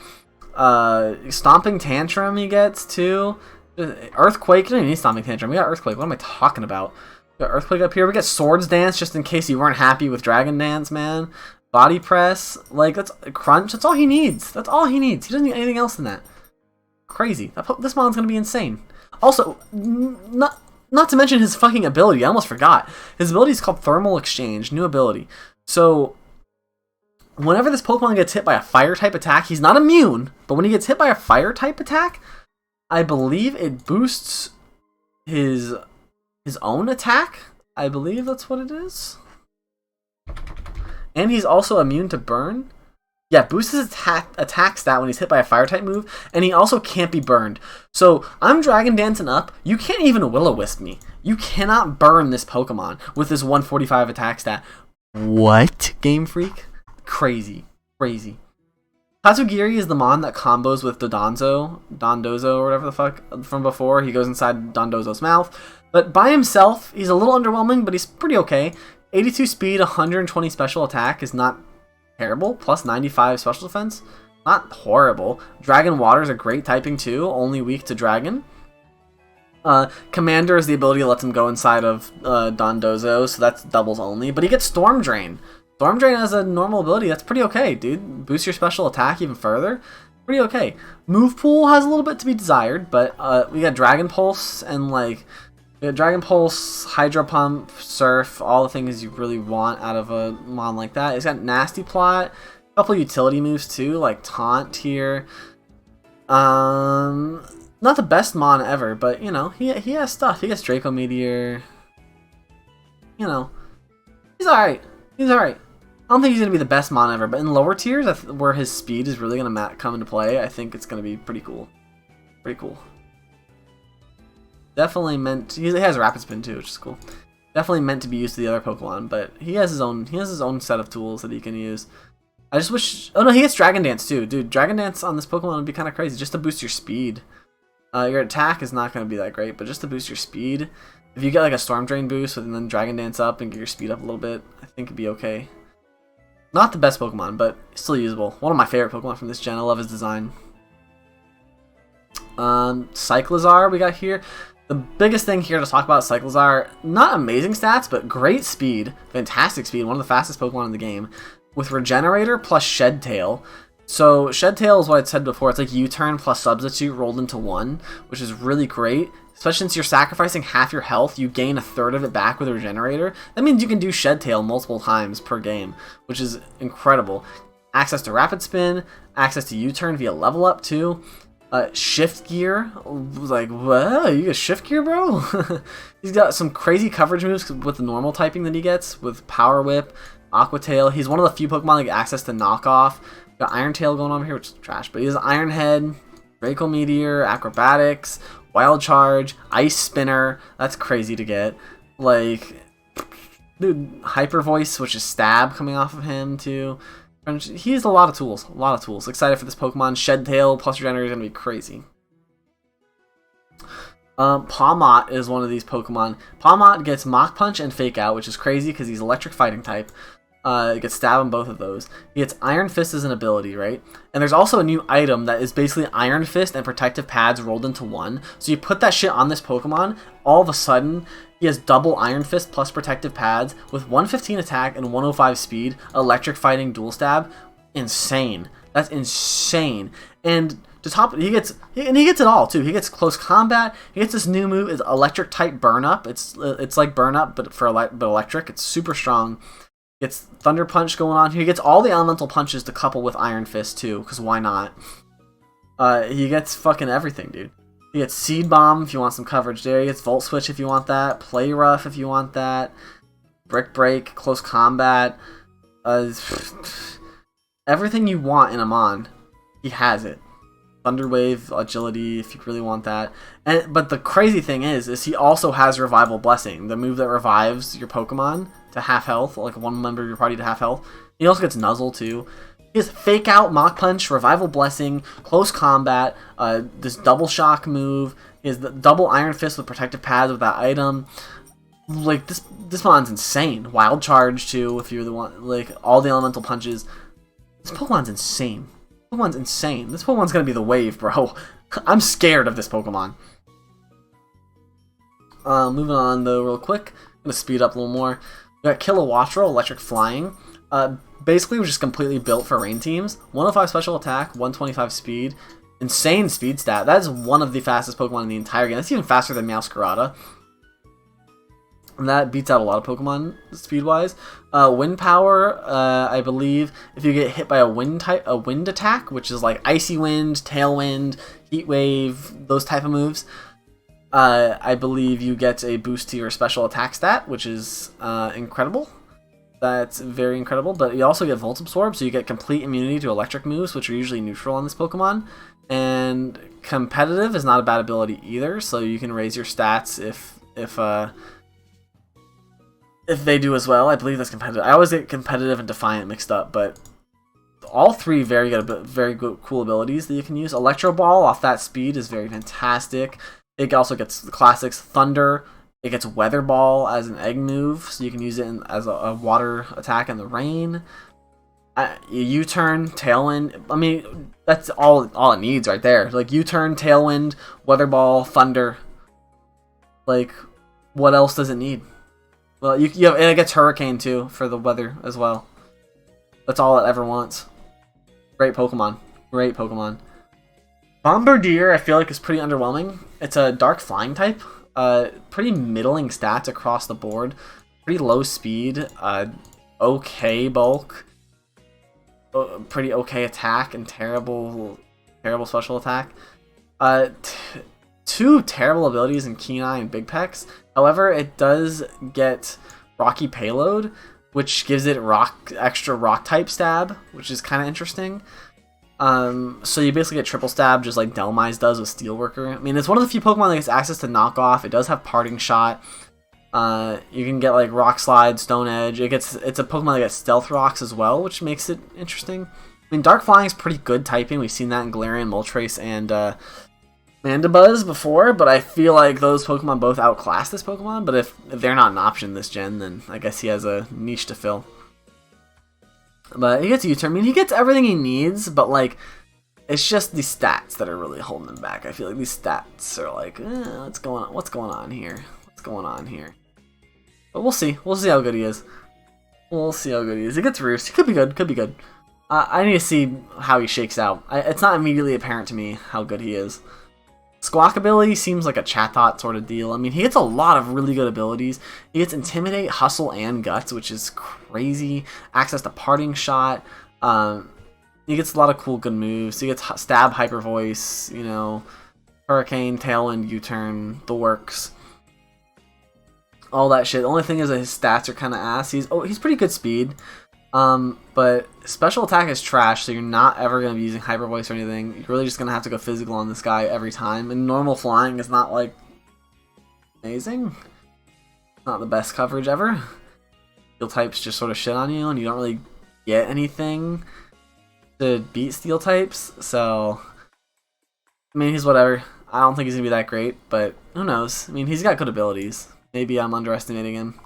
Speaker 1: Stomping Tantrum he gets too. Earthquake. You don't even need Stomping Tantrum. We got Earthquake. What am I talking about? We got Earthquake up here. We got Swords Dance just in case you weren't happy with Dragon Dance, man. Body Press. Like, that's Crunch. That's all he needs. That's all he needs. He doesn't need anything else than that. Crazy. This mon's gonna be insane. Also, not to mention his fucking ability. I almost forgot. His ability is called Thermal Exchange. New ability. So, whenever this Pokemon gets hit by a Fire-type attack, he's not immune, but when he gets hit by a Fire-type attack, I believe it boosts his own attack. I believe that's what it is. And he's also immune to burn. Yeah, boosts his attack stat when he's hit by a Fire-type move, and he also can't be burned. So, I'm Dragon Dancing up. You can't even Will-O-Wisp me. You cannot burn this Pokemon with this 145 attack stat. What? Game Freak? Crazy. Crazy. Tatsugiri is the mon that combos with Dondozo, or whatever the fuck, from before. He goes inside Dondozo's mouth. But by himself, he's a little underwhelming, but he's pretty okay. 82 speed, 120 special attack is not terrible. Plus 95 special defense. Not horrible. Dragon Water is a great typing too, only weak to Dragon. Commander is the ability that lets him go inside of Dondozo, so that's doubles only. But he gets Storm Drain. Storm Drain as a normal ability, that's pretty okay, dude. Boost your special attack even further. Pretty okay. Movepool has a little bit to be desired, but we got Dragon Pulse and we got Dragon Pulse, Hydro Pump, Surf, all the things you really want out of a mon like that. It's got Nasty Plot, a couple utility moves too, like Taunt here. Not the best mon ever, but you know, he has stuff. He gets Draco Meteor. You know, he's alright. He's alright. I don't think he's going to be the best mon ever, but in lower tiers, where his speed is really going to come into play, I think it's going to be pretty cool. Pretty cool. Definitely meant he has Rapid Spin too, which is cool. Definitely meant to be used to the other Pokemon, but he has his own set of tools that he can use. I just wish... Oh no, he gets Dragon Dance too. Dude, Dragon Dance on this Pokemon would be kind of crazy, just to boost your speed. Your attack is not going to be that great, but just to boost your speed. If you get like a Storm Drain boost and then Dragon Dance up and get your speed up a little bit, I think it'd be okay. Not the best Pokemon, but still usable. One of my favorite Pokemon from this gen. I love his design. Cyclizar we got here. The biggest thing here to talk about Cyclizar, not amazing stats, but great speed. Fantastic speed. One of the fastest Pokemon in the game. With Regenerator plus Shed Tail. So Shed Tail is what I said before. It's like U-Turn plus Substitute rolled into one, which is really great. Especially since you're sacrificing half your health, you gain a third of it back with a Regenerator. That means you can do Shed Tail multiple times per game, which is incredible. Access to Rapid Spin, access to U-Turn via level up too. Shift Gear, like, what? You get Shift Gear, bro? He's got some crazy coverage moves with the normal typing that he gets, with Power Whip, Aqua Tail. He's one of the few Pokemon that get access to Knockoff. Got Iron Tail going on over here, which is trash, but he has Iron Head, Draco Meteor, Acrobatics, Wild Charge, Ice Spinner. That's crazy to get. Like, dude, Hyper Voice, which is Stab coming off of him too. He has a lot of tools. A lot of tools. Excited for this Pokemon. Shed Tail plus Regenerator is going to be crazy. Pawmot is one of these Pokemon. Pawmot gets Mach Punch and Fake Out, which is crazy because he's Electric Fighting type. It gets Stab on both of those. He gets Iron Fist as an ability, right? And there's also a new item that is basically Iron Fist and Protective Pads rolled into one. So you put that shit on this Pokemon, all of a sudden, he has double Iron Fist plus Protective Pads with 115 attack and 105 speed, Electric Fighting Dual Stab. Insane. That's insane. And to top, he gets it all too. He gets Close Combat. He gets this new move, is Electric type Burn Up. It's like Burn Up, but electric. It's super strong. Gets Thunder Punch going on here. He gets all the elemental punches to couple with Iron Fist too, because why not? He gets fucking everything, dude. He gets Seed Bomb if you want some coverage there. He gets Volt Switch if you want that. Play Rough if you want that. Brick Break, Close Combat. everything you want in a Mon, he has it. Thunder Wave, agility, if you really want that. But the crazy thing is he also has Revival Blessing, the move that revives your Pokemon to half health, like one member of your party to half health. He also gets Nuzzle too. He has Fake Out, Mach Punch, Revival Blessing, Close Combat, this Double Shock move. He has the double Iron Fist with Protective Pads with that item. Like, this Mon's insane. Wild Charge too, if you really want, like, all the elemental punches. This Pokemon's insane. Pokemon's insane. This Pokemon's gonna be the wave, bro. I'm scared of this Pokemon. Moving on, though, real quick. I'm gonna speed up a little more. We got Kilowattrel, Electric Flying. Basically, it was just completely built for rain teams. 105 special attack, 125 speed. Insane speed stat. That is one of the fastest Pokemon in the entire game. That's even faster than Meowscarada. And that beats out a lot of Pokemon speed-wise. Wind power, I believe, if you get hit by a wind attack, which is like Icy Wind, Tailwind, Heat Wave, those type of moves, I believe you get a boost to your special attack stat, which is incredible. That's very incredible. But you also get Volt Absorb, so you get complete immunity to electric moves, which are usually neutral on this Pokemon. And competitive is not a bad ability either, so you can raise your stats if they do as well. I believe that's competitive. I always get competitive and Defiant mixed up, but all three very good, cool abilities that you can use. Electro Ball off that speed is very fantastic. It also gets the classics Thunder. It gets Weather Ball as an egg move, so you can use it as a water attack in the rain. U-turn, Tailwind. I mean, that's all it needs right there. Like U-turn, Tailwind, Weather Ball, Thunder. Like, what else does it need? Well, and it gets Hurricane too for the weather as well. That's all it ever wants. Great Pokemon. Great Pokemon. Bombardier, I feel like, is pretty underwhelming. It's a dark flying type. Pretty middling stats across the board. Pretty low speed. Okay bulk. Pretty okay attack and terrible special attack. Two terrible abilities in Keen Eye and Big Pecs. However, it does get Rocky Payload, which gives it extra rock type stab, which is kind of interesting. So you basically get triple stab, just like Delmise does with Steelworker. I mean, it's one of the few Pokemon that gets access to Knockoff. It does have Parting Shot. You can get like Rock Slide, Stone Edge. It's a Pokemon that gets Stealth Rocks as well, which makes it interesting. I mean, Dark Flying is pretty good typing. We've seen that in Galarian, Moltres, and Mandibuzz before, but I feel like those Pokemon both outclass this Pokemon. But if they're not an option this gen, then I guess he has a niche to fill. But he gets U-turn. I mean, he gets everything he needs, but like, it's just the stats that are really holding him back. I feel like these stats are like, what's going on? What's going on here? What's going on here? But we'll see. We'll see how good he is. We'll see how good he is. He gets Roost. He could be good. Could be good. I need to see how he shakes out. It's not immediately apparent to me how good he is. Squawk ability seems like a Chatot sort of deal. I mean, he gets a lot of really good abilities. He gets Intimidate, Hustle, and Guts, which is crazy. Access to Parting Shot. He gets a lot of cool, good moves. He gets Stab, Hyper Voice, you know, Hurricane, Tailwind, U-turn, the works. All that shit. The only thing is that his stats are kind of ass. He's pretty good speed. But special attack is trash, so you're not ever going to be using Hyper Voice or anything. You're really just going to have to go physical on this guy every time. And normal flying is not, like, amazing. Not the best coverage ever. Steel types just sort of shit on you, and you don't really get anything to beat Steel types. So, I mean, he's whatever. I don't think he's going to be that great, but who knows? I mean, he's got good abilities. Maybe I'm underestimating him.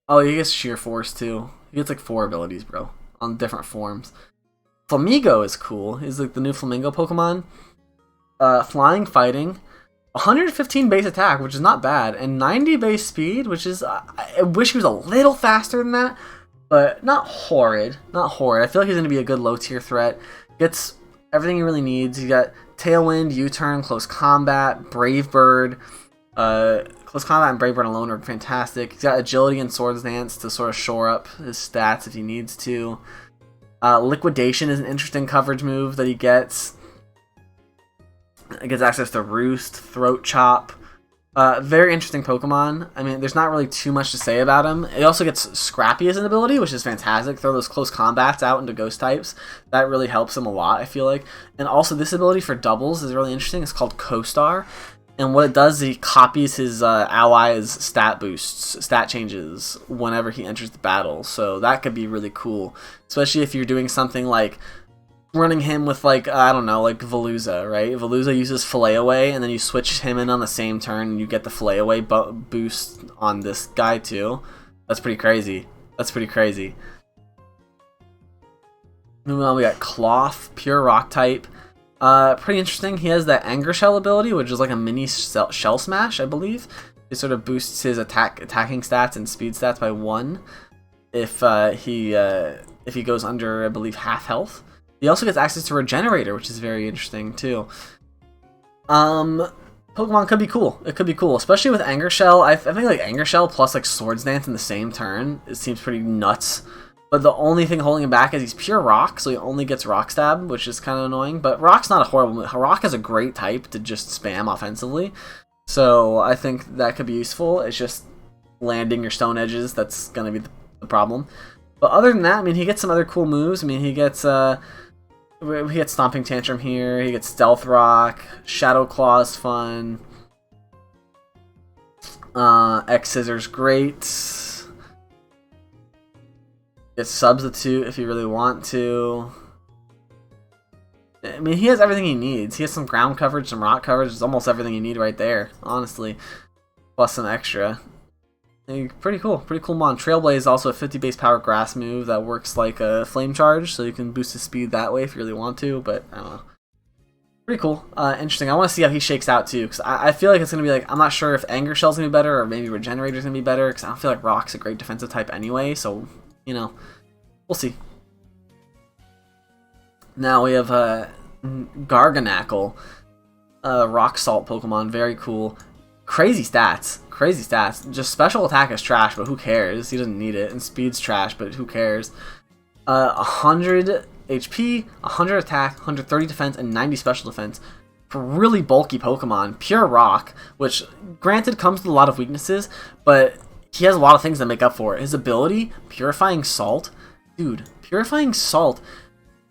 Speaker 1: Oh, he gets Sheer Force too. He gets like 4 abilities, bro, on different forms. Flamigo is cool. He's like the new Flamingo Pokemon. Flying, Fighting, 115 base attack, which is not bad, and 90 base speed, which is I wish he was a little faster than that, but not horrid. Not horrid. I feel like he's gonna be a good low tier threat. Gets everything he really needs. You got Tailwind, U-turn, Close Combat, Brave Bird. Close Combat and Brave Bird alone are fantastic. He's got Agility and Swords Dance to sort of shore up his stats if he needs to. Liquidation is an interesting coverage move that he gets. It gets access to Roost, Throat Chop, Very interesting Pokemon. I mean, there's not really too much to say about him. It also gets Scrappy as an ability, which is fantastic. Throw those close combats out into ghost types. That really helps him a lot, I feel like. And also, this ability for doubles is really interesting. It's called Co-Star. And what it does is he copies his allies' stat boosts, stat changes, whenever he enters the battle. So that could be really cool. Especially if you're doing something like running him with, like, I don't know, like Veluza, right? Veluza uses Fillet Away, and then you switch him in on the same turn, and you get the Fillet Away boost on this guy, too. That's pretty crazy. That's pretty crazy. Moving on, we got Cloth, pure rock type. Pretty interesting. He has that Anger Shell ability, which is like a mini shell smash, I believe. It sort of boosts his attacking stats and speed stats by 1 if he goes under, I believe, half health. He also gets access to Regenerator, which is very interesting too. Pokemon could be cool. It could be cool, especially with Anger Shell. I think like Anger Shell plus like Swords Dance in the same turn. It seems pretty nuts. But the only thing holding him back is he's pure rock, so he only gets Rock Stab, which is kind of annoying. But Rock's not a horrible... Rock is a great type to just spam offensively. So I think that could be useful. It's just landing your Stone Edges that's going to be the problem. But other than that, I mean, he gets some other cool moves. I mean, he gets Stomping Tantrum here. He gets Stealth Rock. Shadow Claw is fun. X Scissors, great. Get Substitute if you really want to. I mean, he has everything he needs. He has some ground coverage, some rock coverage. It's almost everything you need right there, honestly. Plus some extra. Pretty cool. Pretty cool mon. Trailblaze is also a 50 base power grass move that works like a Flame Charge, so you can boost his speed that way if you really want to, but I don't know. Pretty cool. Interesting. I want to see how he shakes out too, because I feel like it's going to be like, I'm not sure if Anger Shell's going to be better or maybe Regenerator's going to be better, because I don't feel like Rock's a great defensive type anyway, so... You know, we'll see. Now we have Garganacl, Rock Salt Pokemon, very cool. Crazy stats, crazy stats. Just special attack is trash, but who cares? He doesn't need it. And speed's trash, but who cares? 100 HP, 100 attack, 130 defense, and 90 special defense. For really bulky Pokemon, pure rock, which granted comes with a lot of weaknesses, but he has a lot of things that make up for it. His ability, Purifying Salt, dude, Purifying Salt,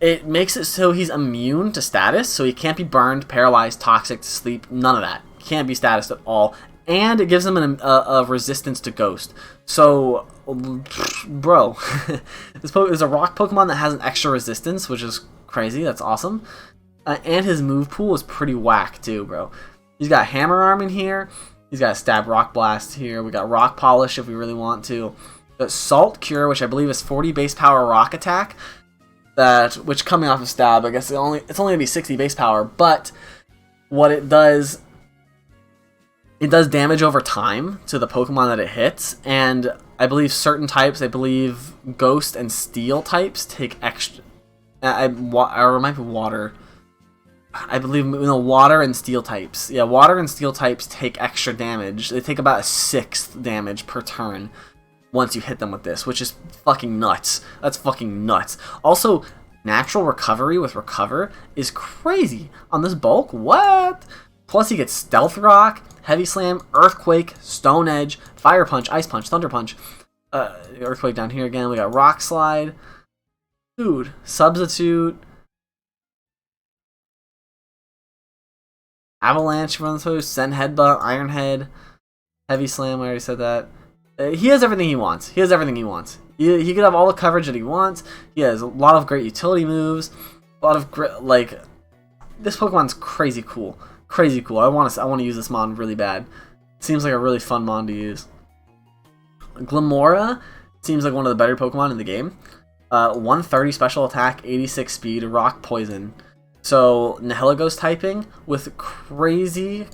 Speaker 1: it makes it so he's immune to status, so he can't be burned, paralyzed, toxic, sleep, none of that. Can't be status at all. And it gives him a resistance to Ghost. So, bro, this is a rock Pokemon that has an extra resistance, which is crazy. That's awesome. And his move pool is pretty whack too, bro. He's got Hammer Arm in here. He's got a Stab Rock Blast here. We got Rock Polish if we really want to. Got Salt Cure, which I believe is 40 base power rock attack. Which coming off of Stab, I guess it's only gonna be 60 base power. But what it does damage over time to the Pokemon that it hits. And I believe certain types, I believe Ghost and Steel types take extra. Or it might be Water. I believe water and steel types. Yeah, water and steel types take extra damage. They take about a 1/6 damage per turn once you hit them with this, which is fucking nuts. That's fucking nuts. Also, natural recovery with Recover is crazy on this bulk. What? Plus, he gets Stealth Rock, Heavy Slam, Earthquake, Stone Edge, Fire Punch, Ice Punch, Thunder Punch. Earthquake down here again. We got Rock Slide. Dude, Substitute. Avalanche runs through, Send Headbutt, Iron Head, Heavy Slam, I already said that. He has everything he wants. He has everything he wants. He could have all the coverage that he wants. He has a lot of great utility moves. A lot of great, like, this Pokemon's crazy cool. Crazy cool. I want to use this mon really bad. Seems like a really fun mon to use. Glamora seems like one of the better Pokemon in the game. 130 special attack, 86 speed, Rock Poison. So, Nihilagos typing with crazy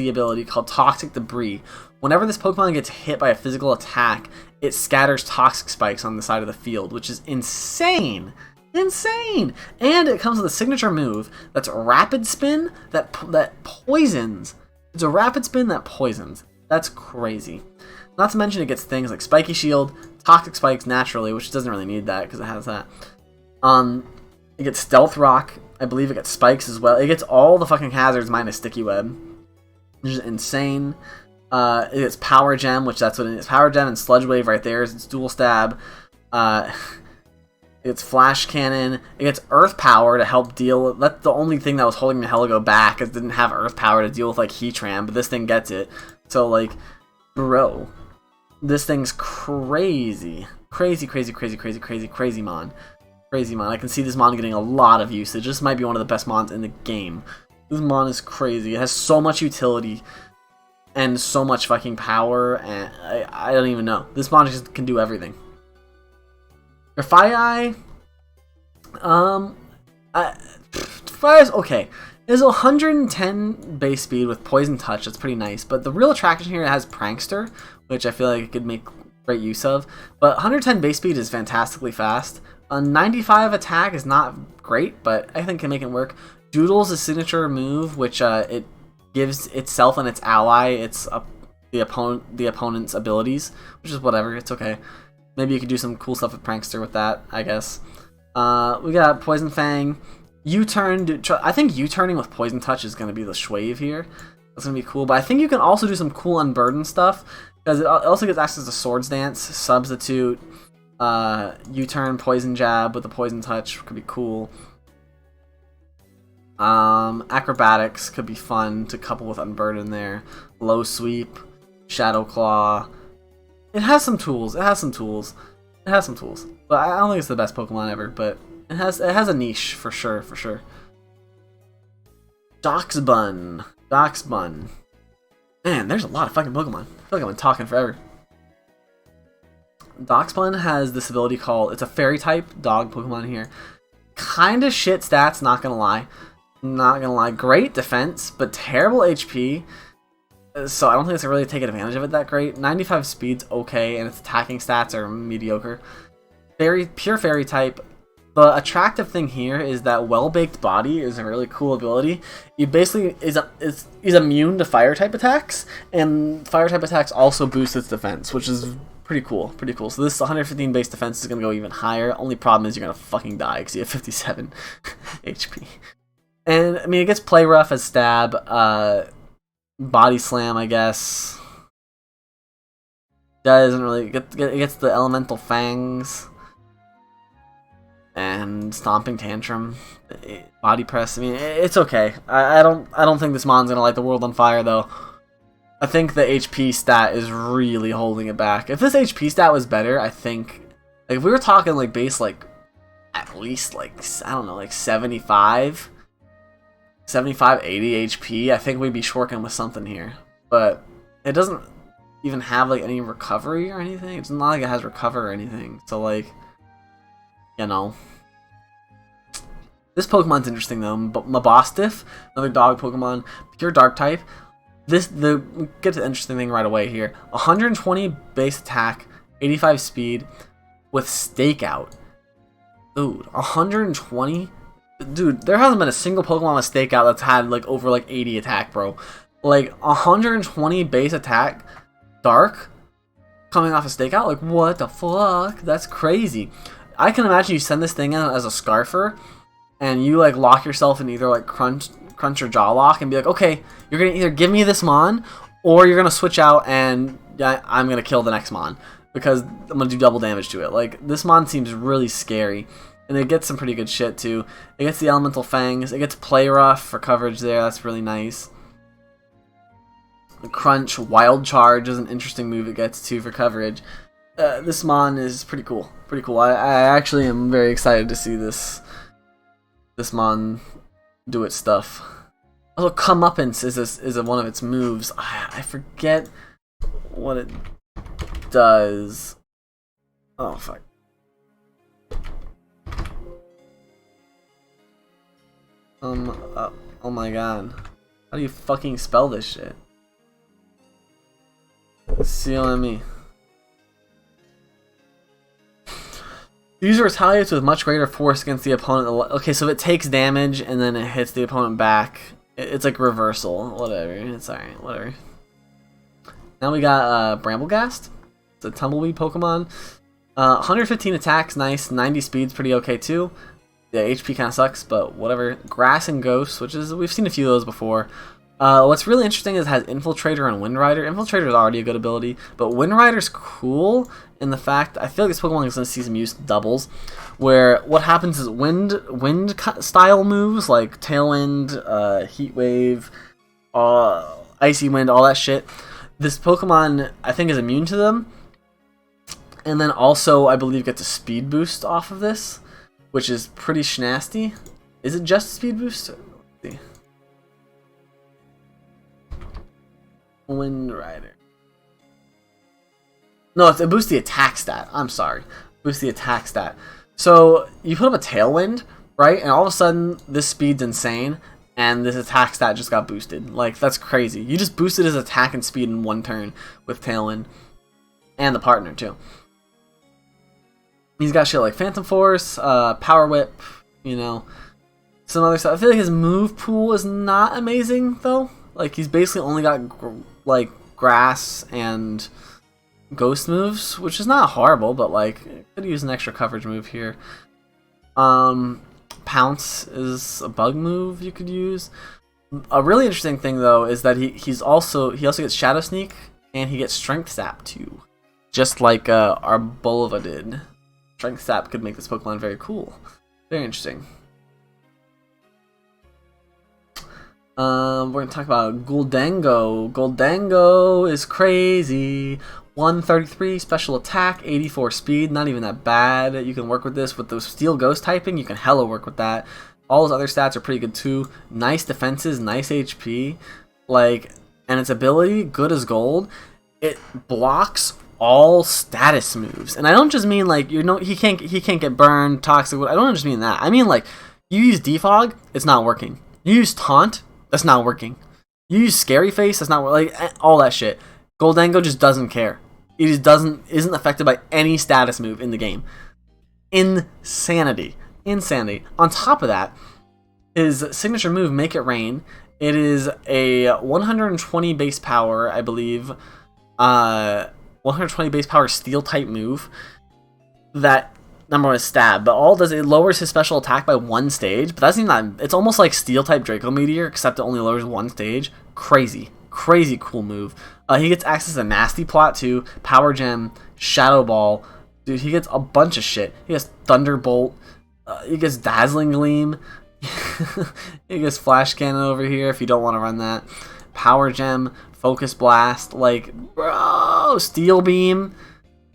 Speaker 1: ability called Toxic Debris. Whenever this Pokemon gets hit by a physical attack, it scatters toxic spikes on the side of the field, which is insane! Insane! And it comes with a signature move that's Rapid Spin that poisons. It's a Rapid Spin that poisons. That's crazy. Not to mention it gets things like Spiky Shield, Toxic Spikes naturally, which doesn't really need that because it has that. It gets Stealth Rock. I believe it gets Spikes as well. It gets all the fucking hazards minus Sticky Web. which is insane. It's Power Gem, which that's what it is. Power Gem and Sludge Wave right there is its dual stab. It's Flash Cannon. It gets Earth Power to help deal. That's the only thing that was holding the Heligo back. It didn't have Earth Power to deal with like Heatran, but this thing gets it. So like, bro, this thing's crazy. Crazy, crazy, crazy, crazy, crazy, crazy mon. Crazy mon. I can see this mon getting a lot of usage. This might be one of the best mons in the game. This mon is crazy. It has so much utility and so much fucking power, and I don't even know. This mon just can do everything. Fire Fire's okay. It has 110 base speed with Poison Touch. That's pretty nice. But the real attraction here, it has Prankster, which I feel like it could make great use of. But 110 base speed is fantastically fast. A 95 attack is not great, but I think can make it work. Doodle's a signature move, which it gives itself and its ally the opponent's abilities, which is whatever. It's okay. Maybe you could do some cool stuff with Prankster with that, I guess. We got Poison Fang. U-turn. I think U-turning with Poison Touch is going to be the shwave here. That's going to be cool. But I think you can also do some cool Unburden stuff, because it also gets access to Swords Dance, Substitute, U-turn, Poison Jab with the Poison Touch could be cool. Acrobatics could be fun to couple with Unburden there. Low Sweep, Shadow Claw. It has some tools. It has some tools. It has some tools. But I don't think it's the best Pokemon ever. But it has a niche for sure. For sure. Doxbun. Doxbun. Man, there's a lot of fucking Pokemon. I feel like I've been talking forever. Doxbun has this ability called, it's a fairy type dog Pokemon here. Kinda shit stats, not gonna lie. Not gonna lie. Great defense, but terrible HP. So I don't think it's really taking advantage of it that great. 95 speed's okay, and its attacking stats are mediocre. Pure fairy type. The attractive thing here is that Well-Baked Body is a really cool ability. It basically is immune to fire type attacks, and fire type attacks also boost its defense, which is pretty cool. Pretty cool. So this 115 base defense is gonna go even higher. Only problem is you're gonna fucking die because you have 57 HP. And I mean, it gets Play Rough as stab. Body Slam, I guess. Doesn't really it gets the Elemental Fangs and Stomping Tantrum, Body Press. I mean, it's okay. I don't think this mon's gonna light the world on fire though. I think the HP stat is really holding it back. If this HP stat was better, I think, like, if we were talking like base, like at least like, I don't know, like 75, 80 HP, I think we'd be shorting with something here. But it doesn't even have like any recovery or anything. It's not like it has recover or anything. So like, you know, this Pokemon's interesting though. Mabostiff, another dog Pokemon, pure Dark type. Get to the interesting thing right away here. 120 base attack, 85 speed, with Stakeout. Dude, 120. Dude, there hasn't been a single Pokemon with Stakeout that's had like over like 80 attack, bro. Like 120 base attack, Dark, coming off a Stakeout. Like, what the fuck? That's crazy. I can imagine you send this thing in as a Scarfer, and you like lock yourself in either like Crunch or Jaw Lock, and be like, okay, you're gonna either give me this Mon, or you're gonna switch out and I'm gonna kill the next Mon because I'm gonna do double damage to it. Like, this Mon seems really scary. And it gets some pretty good shit too. It gets the Elemental Fangs. It gets Play Rough for coverage there. That's really nice. Crunch, Wild Charge is an interesting move it gets too for coverage. This Mon is pretty cool. Pretty cool. I actually am very excited to see this Mon do its stuff. Also, Comeuppance is one of its moves. I forget what it does. Oh fuck. Oh my god. How do you fucking spell this shit? CLME. The user retaliates with much greater force against the opponent. Okay, so if it takes damage and then it hits the opponent back, it's like reversal. Whatever. It's alright. Whatever. Now we got Bramblegast. It's a Tumbleweed Pokemon. 115 attacks, nice. 90 speed's pretty okay too. Yeah, HP kind of sucks, but whatever. Grass and Ghost, which is, we've seen a few of those before. What's really interesting is it has Infiltrator and Wind Rider. Infiltrator is already a good ability, but Wind Rider's cool in the fact I feel like this Pokemon is going to see some use doubles, where what happens is wind style moves like Tailwind, Heat Wave, Icy Wind, all that shit. This Pokemon I think is immune to them, and then also I believe gets a speed boost off of this, which is pretty schnasty. Is it just a speed boost? Let's see. Wind Rider. No, it boosts the attack stat. I'm sorry. Boosts the attack stat. So you put up a Tailwind, right? And all of a sudden, this speed's insane, and this attack stat just got boosted. Like, that's crazy. You just boosted his attack and speed in one turn with Tailwind. And the partner, too. He's got shit like Phantom Force, Power Whip, you know, some other stuff. I feel like his move pool is not amazing, though. Like, he's basically only got, like, Grass and Ghost moves, which is not horrible, but, like, could use an extra coverage move here. Pounce is a bug move you could use. A really interesting thing, though, is that he also gets Shadow Sneak, and he gets Strength Sap, too. Just like our Bulova did. Strength Sap could make this Pokemon very cool. Very interesting. We're going to talk about Guldango. Guldango is crazy. 133 special attack, 84 speed, not even that bad. You can work with this. With the Steel Ghost typing, you can hella work with that. All his other stats are pretty good too. Nice defenses, nice HP. Like, and its ability, good as gold. It blocks all status moves. And I don't just mean like, he can't get burned, toxic. I don't just mean that. I mean like, you use Defog, it's not working. You use Taunt, that's not working. You use Scary Face, that's not like all that shit. Guldango just doesn't care. It just isn't affected by any status move in the game. Insanity. On top of that, his signature move, Make It Rain. It is a 120 base power, I believe. 120 base power Steel type move. That number one is Stab, but all it does, it lowers his special attack by one stage. But that's even not. It's almost like Steel type Draco Meteor, except it only lowers one stage. Crazy cool move. He gets access to Nasty Plot too, Power Gem, Shadow Ball. Dude, he gets a bunch of shit. He gets Thunderbolt. He gets Dazzling Gleam. He gets Flash Cannon over here if you don't want to run that. Power Gem, Focus Blast. Like, bro, Steel Beam.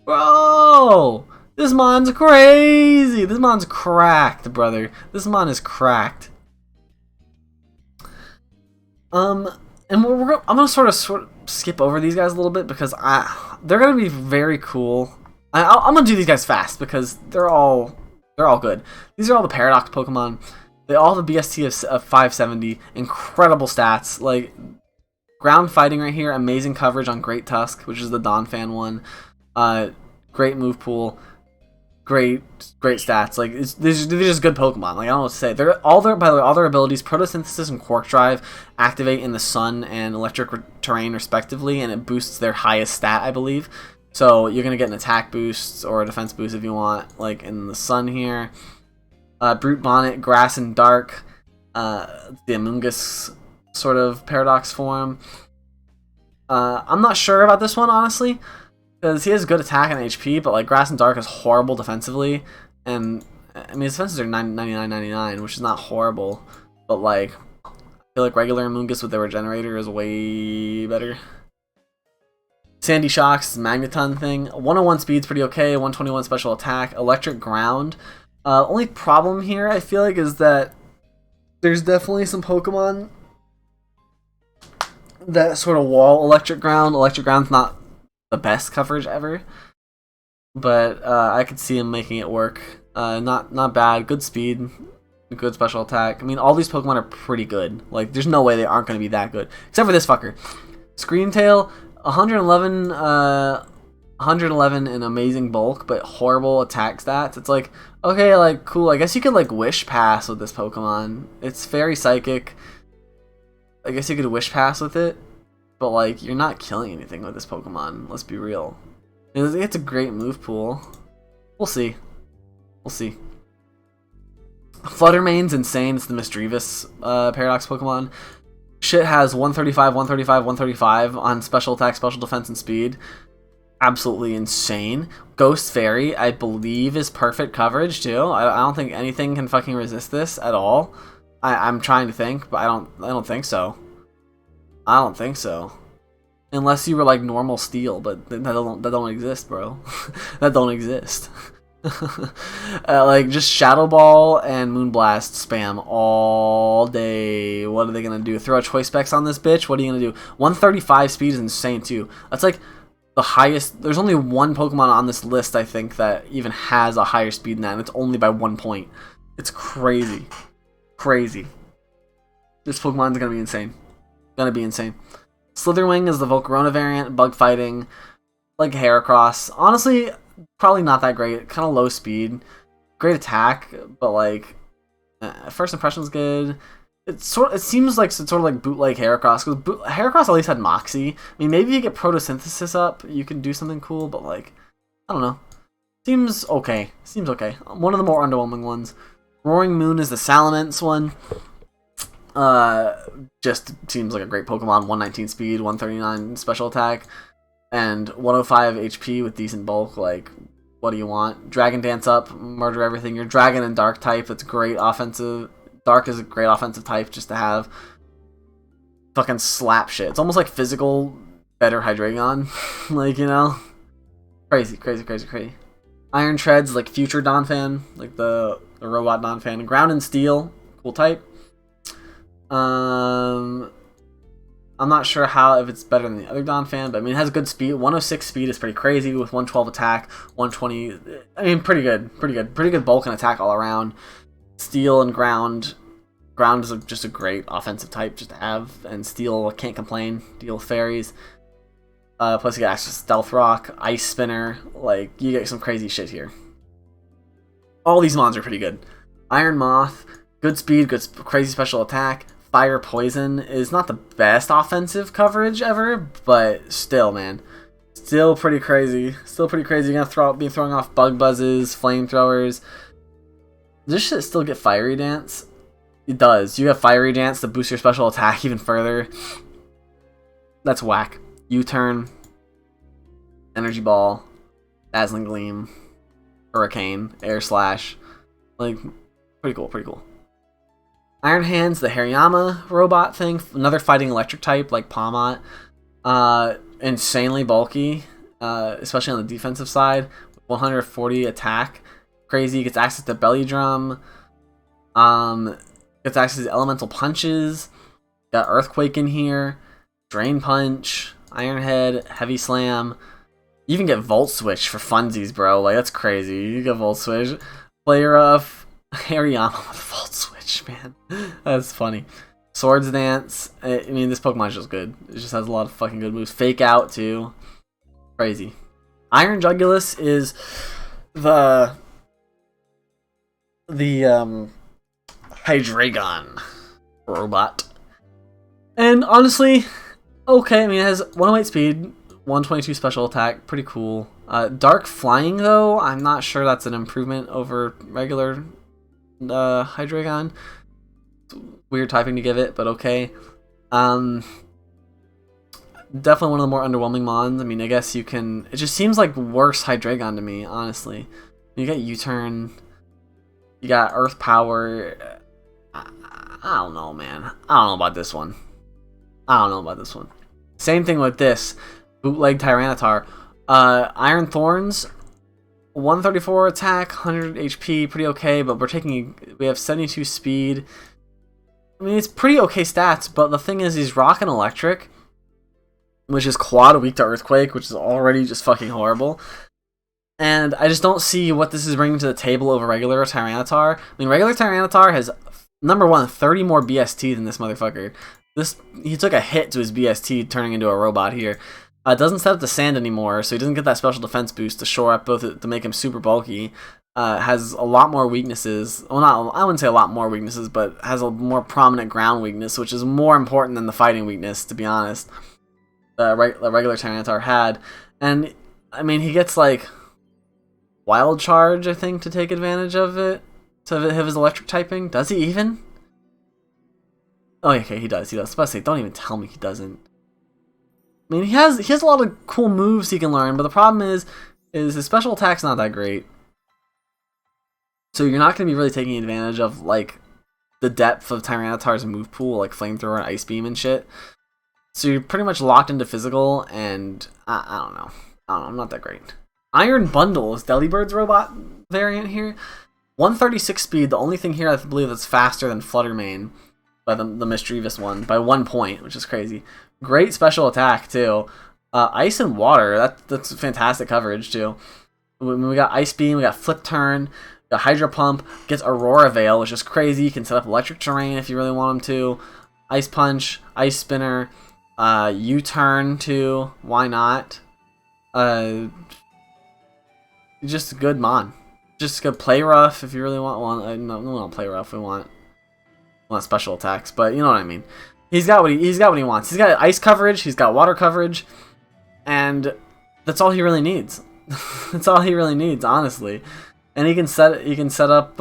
Speaker 1: Bro, this mon's crazy. This mon's cracked, brother. This mon is cracked. And I'm gonna sort of skip over these guys a little bit because they're gonna be very cool. I'm gonna do these guys fast because they're all good. These are all the Paradox Pokemon. They all have a BST of 570. Incredible stats. Like ground fighting right here. Amazing coverage on Great Tusk, which is the Donphan one. Great move pool. Great stats. Like they're just good Pokemon. Like I don't know what to say. By the way, all their abilities, Photosynthesis and Quark Drive, activate in the Sun and Electric Terrain respectively, and it boosts their highest stat, I believe. So you're gonna get an attack boost or a defense boost if you want, like in the Sun here. Brute Bonnet, Grass and Dark, the Amoonguss sort of Paradox form. I'm not sure about this one honestly. Because he has good attack and HP, but like Grass and Dark is horrible defensively, and I mean his defenses are 99.99, which is not horrible, but like I feel like regular Amoonguss with their Regenerator is way better. Sandy Shocks, Magneton thing, 101 speed's pretty okay, 121 special attack, Electric Ground. Only problem here I feel like is that there's definitely some Pokemon that sort of wall Electric Ground. Electric Ground's not the best coverage ever, but I could see him making it work. Not bad. Good speed, good special attack. I mean, all these Pokemon are pretty good. Like, there's no way they aren't going to be that good, except for this fucker. Screamtail, 111 in amazing bulk, but horrible attack stats. It's like, okay, like cool. I guess you could like Wish Pass with this Pokemon. It's very psychic. I guess you could Wish Pass with it. But, like, you're not killing anything with this Pokemon. Let's be real. It's a great move pool. We'll see. Fluttermane's insane. It's the Misdreavus Paradox Pokemon. Shit has 135, 135, 135 on special attack, special defense, and speed. Absolutely insane. Ghost Fairy, I believe, is perfect coverage too. I don't think anything can fucking resist this at all. I'm trying to think, but I don't think so. I don't think so. Unless you were like normal steel, but that don't exist, bro. That don't exist. Like just Shadow Ball and Moonblast spam all day. What are they gonna do? Throw a choice specs on this bitch? What are you gonna do? 135 speed is insane too. That's like the highest. There's only one Pokemon on this list, I think, that even has a higher speed than that, and it's only by 1 point. It's crazy. Crazy. This Pokemon's gonna be insane. Gonna be insane. Slitherwing is the Volcarona variant, bug fighting, like Heracross. Honestly, probably not that great. Kind of low speed. Great attack, but like, first impression's good. It seems like it's sort of like bootleg Heracross, because Heracross at least had Moxie. I mean, maybe you get Photosynthesis up, you can do something cool, but like, I don't know. Seems okay. Seems okay. One of the more underwhelming ones. Roaring Moon is the Salamence one. Just seems like a great Pokemon. 119 speed, 139 special attack, and 105 HP with decent bulk. Like, what do you want? Dragon Dance up, murder everything. You're Dragon and Dark type. That's great offensive. Dark is a great offensive type just to have. Fucking slap shit. It's almost like physical, better Hydreigon. Like, you know? Crazy, crazy, crazy, crazy. Iron Treads, like future Donphan. Like the robot Donphan. Ground and Steel, cool type. I'm not sure if it's better than the other Donphan, but I mean, it has good speed. 106 speed is pretty crazy with 112 attack, 120. I mean, pretty good, pretty good bulk and attack all around. Steel and ground. Ground is just a great offensive type just to have, and Steel can't complain. Deal with fairies. Plus you get access to Stealth Rock, Ice Spinner. Like, you get some crazy shit here. All these mons are pretty good. Iron Moth, good speed, good crazy special attack. Fire Poison is not the best offensive coverage ever, but still, man. Still pretty crazy. Still pretty crazy. You're gonna be throwing off Bug Buzzes, Flamethrowers. Does this shit still get Fiery Dance? It does. You have Fiery Dance to boost your special attack even further. That's whack. U-Turn. Energy Ball. Dazzling Gleam. Hurricane. Air Slash. Like, pretty cool, pretty cool. Iron Hands, the Hariyama robot thing, another fighting electric type like Palmot. Insanely bulky, especially on the defensive side. 140 attack, crazy. Gets access to Belly Drum. Gets access to Elemental Punches. Got Earthquake in here. Drain Punch, Iron Head, Heavy Slam. You even get Volt Switch for funsies, bro. Like, that's crazy. You get Volt Switch. Play rough. Hariyama with Volt Switch, man. That's funny. Swords Dance. I mean, this Pokemon's just good. It just has a lot of fucking good moves. Fake Out, too. Crazy. Iron Jugulus is the Hydreigon robot. And honestly, okay. I mean, it has 108 speed, 122 special attack. Pretty cool. Dark Flying, though, I'm not sure that's an improvement over regular Hydreigon. Weird typing to give it, but okay. Definitely one of the more underwhelming mons. I mean, I guess you can. It just seems like worse Hydreigon to me, honestly. You got U-Turn. You got Earth Power. I don't know, man. I don't know about this one. Same thing with this bootleg Tyranitar. Iron Thorns. 134 attack, 100 HP, pretty okay, but we have 72 speed. I mean, it's pretty okay stats, but the thing is, he's Rock and Electric, which is quad weak to Earthquake, which is already just fucking horrible. And I just don't see what this is bringing to the table over regular Tyranitar. I mean, regular Tyranitar has, number one, 30 more BST than this motherfucker. He took a hit to his BST, turning into a robot here. Doesn't set up the sand anymore, so he doesn't get that special defense boost to shore up both to make him super bulky. Has a lot more weaknesses. Well, I wouldn't say a lot more weaknesses, but has a more prominent ground weakness, which is more important than the fighting weakness, to be honest. The regular Tyranitar had. And, I mean, he gets, like, Wild Charge, I think, to take advantage of it. To have his electric typing. Does he even? Oh, okay, he does. He does. I was about to say, don't even tell me he doesn't. I mean, he has a lot of cool moves he can learn, but the problem is his special attack's not that great. So you're not going to be really taking advantage of like the depth of Tyranitar's move pool, like Flamethrower and Ice Beam and shit. So you're pretty much locked into physical, and I don't know. I'm not that great. Iron Bundle is Delibird's robot variant here. 136 speed, the only thing here I believe that's faster than Fluttermane by the Mischievous one by 1 point, which is crazy. Great special attack too. Ice and Water, that's fantastic coverage too. We got Ice Beam, we got Flip Turn, we got Hydro Pump, gets Aurora Veil, which is crazy. You can set up Electric Terrain if you really want him to. Ice Punch, Ice Spinner, U-Turn too, why not? Just a good mon. Just go Play Rough if you really want one. No, we don't Play Rough. We want special attacks, but you know what I mean. He's got what he wants. He's got ice coverage. He's got water coverage, and that's all he really needs. That's all he really needs, honestly. And he can set up.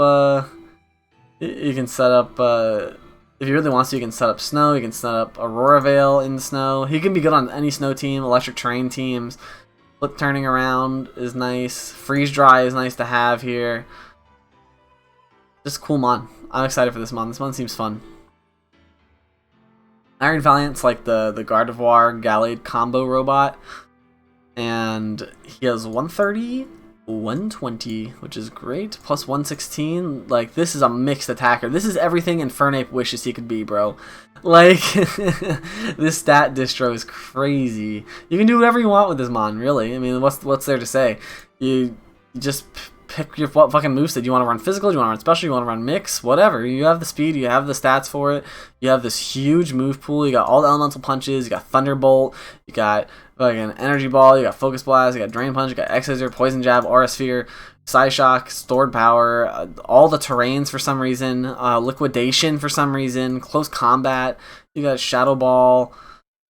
Speaker 1: If he really wants to, he can set up snow. He can set up Aurora Veil in the snow. He can be good on any snow team, electric terrain teams. Flip turning around is nice. Freeze dry is nice to have here. Just cool mon. I'm excited for this mon. This mon seems fun. Iron Valiant's like the Gardevoir Gallade combo robot. And he has 130, 120, which is great. Plus 116. Like, this is a mixed attacker. This is everything Infernape wishes he could be, bro. Like, this stat distro is crazy. You can do whatever you want with this mon, really. I mean, what's there to say? You just pick your fucking moveset. You want to run physical, you want to run special, you want to run mix, whatever. You have the speed, you have the stats for it. You have this huge move pool. You got all the elemental punches. You got Thunderbolt. You got fucking Energy Ball. You got Focus Blast. You got Drain Punch. You got X-Scissor, Poison Jab, Aura Sphere, Psyshock, Stored Power, all the terrains for some reason, Liquidation for some reason, Close Combat, you got Shadow Ball,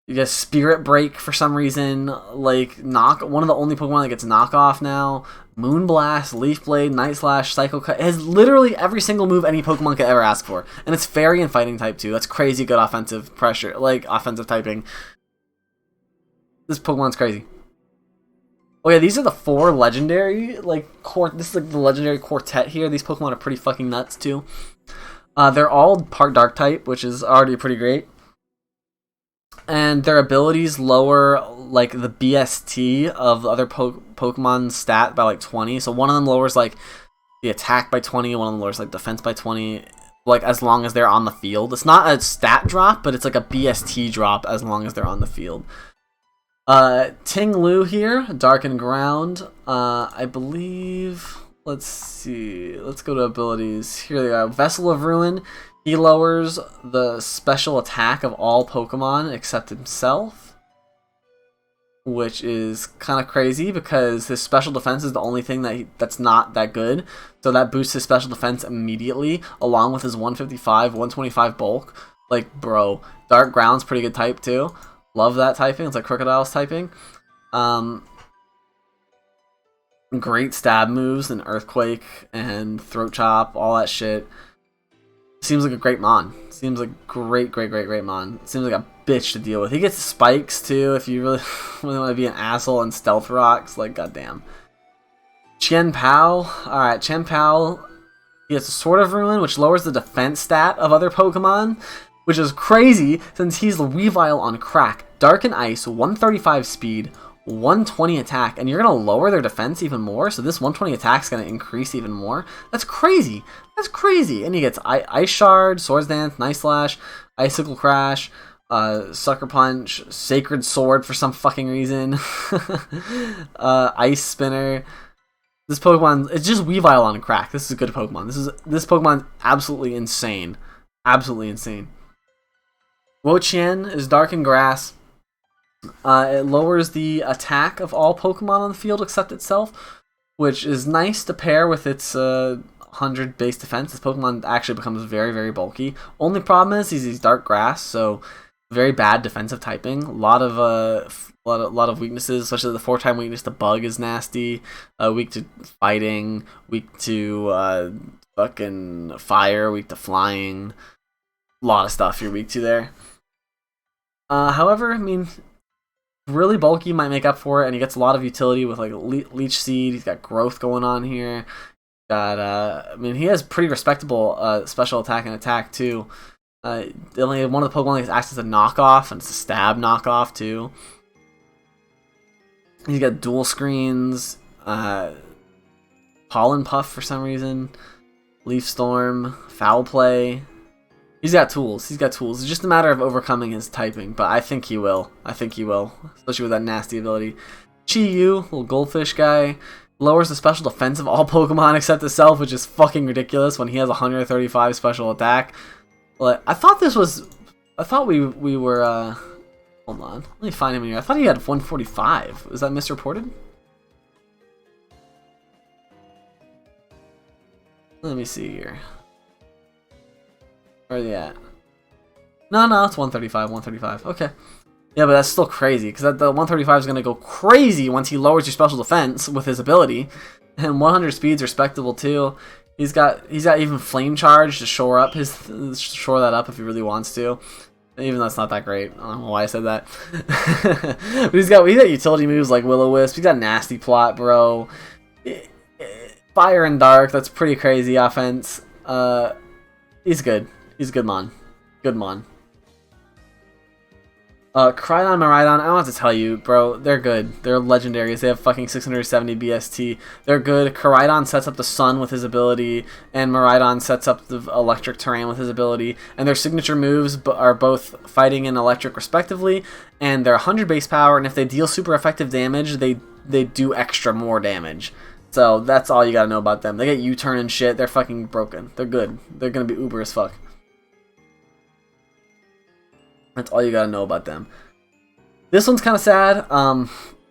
Speaker 1: you got Spirit Break for some reason, like one of the only Pokemon that gets knockoff now, Moonblast, Leaf Blade, Night Slash, Psycho Cut. It has literally every single move any Pokemon could ever ask for, and it's Fairy and Fighting type too. That's crazy good offensive pressure, like offensive typing. This Pokemon's crazy. Oh yeah, these are the 4 legendary, like, this is like the legendary quartet here. These Pokemon are pretty fucking nuts, too. They're all part Dark type, which is already pretty great. And their abilities lower, like, the BST of the other Pokemon's stat by, like, 20. So one of them lowers, like, the attack by 20, one of them lowers, like, defense by 20, like, as long as they're on the field. It's not a stat drop, but it's like a BST drop as long as they're on the field. Ting Lu here, Darkened Ground. I believe, let's see, let's go to abilities. Here they are. Vessel of Ruin. He lowers the special attack of all Pokemon except himself, which is kind of crazy because his special defense is the only thing that's not that good. So that boosts his special defense immediately, along with his 155, 125 bulk. Like, bro, Dark Ground's pretty good type too. Love that typing. It's like Crocodile's typing. Great stab moves and Earthquake and Throat Chop, all that shit. Seems like a great mon. Seems like great mon. Seems like a bitch to deal with. He gets spikes too if you really want to be an asshole, and Stealth Rocks. Like, goddamn. Chen Pao. Alright, Chen Pao. He has a Sword of Ruin, which lowers the defense stat of other Pokemon, which is crazy since he's Weavile on crack. Dark and Ice, 135 speed, 120 attack, and you're going to lower their defense even more, so this 120 attack is going to increase even more. That's crazy. That's crazy. And he gets Ice Shard, Swords Dance, Night Slash, Icicle Crash, Sucker Punch, Sacred Sword for some fucking reason, Ice Spinner. This Pokemon, it's just Weavile on crack. This is a good Pokemon. This Pokemon absolutely insane. Absolutely insane. Wo-Chien is Dark and Grass. It lowers the attack of all Pokemon on the field except itself, which is nice to pair with its 100 base defense. This Pokemon actually becomes very bulky. Only problem is he's Dark Grass, so very bad defensive typing. A lot of weaknesses, especially the 4-time weakness to Bug is nasty. Weak to fighting, weak to fucking fire, weak to flying. lot of stuff you're weak to there. However, I mean, really bulky might make up for it, and he gets a lot of utility with like Leech Seed. He's got growth going on here. Got I mean, he has pretty respectable special attack and attack too. Only one of the Pokemon that acts as a knockoff, and it's a stab knockoff too. He's got dual screens, Pollen Puff for some reason, Leaf Storm, Foul Play. He's got tools. He's got tools. It's just a matter of overcoming his typing, but I think he will. I think he will, especially with that nasty ability. Chi-Yu, little goldfish guy, lowers the special defense of all Pokemon except itself, which is fucking ridiculous when he has 135 special attack. But I thought this was... I thought we were... Hold on. Let me find him here. I thought he had 145. Was that misreported? Let me see here. Where are they at? No, it's 135, 135. Okay. Yeah, but that's still crazy, because the 135 is going to go crazy once he lowers your special defense with his ability. And 100 speed's respectable, too. He's got even Flame Charge to shore that up if he really wants to. Even though it's not that great. I don't know why I said that. But he's got utility moves like Will-O-Wisp. He's got Nasty Plot, bro. Fire and Dark, that's pretty crazy offense. He's good. He's a good mon. Good mon. Koraidon, Miraidon, I don't have to tell you, bro. They're good. They're legendaries. They have fucking 670 BST. They're good. Koraidon sets up the sun with his ability, and Miraidon sets up the electric terrain with his ability. And their signature moves are both fighting and electric respectively. And they're 100 base power, and if they deal super effective damage, they do extra more damage. So that's all you gotta know about them. They get U-turn and shit. They're fucking broken. They're good. They're gonna be uber as fuck. That's all you gotta know about them. This one's kind of sad.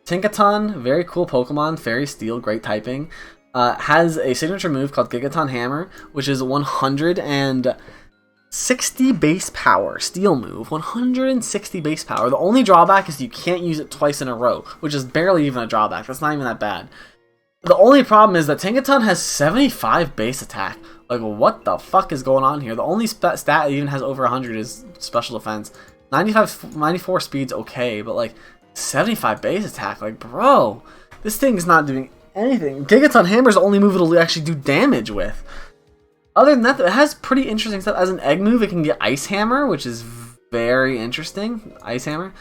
Speaker 1: Tinkaton, very cool Pokemon. Fairy Steel, great typing. Has a signature move called Gigaton Hammer, which is 160 base power. Steel move, 160 base power. The only drawback is you can't use it twice in a row, which is barely even a drawback. That's not even that bad. The only problem is that Tinkaton has 75 base attack. Like, what the fuck is going on here? The only stat that even has over 100 is special defense. 94 speed's okay, but like 75 base attack, like bro, this thing is not doing anything. Gigaton Hammer's the only move it'll actually do damage with. Other than that, it has pretty interesting stuff. As an egg move, it can get Ice Hammer, which is very interesting. Ice Hammer.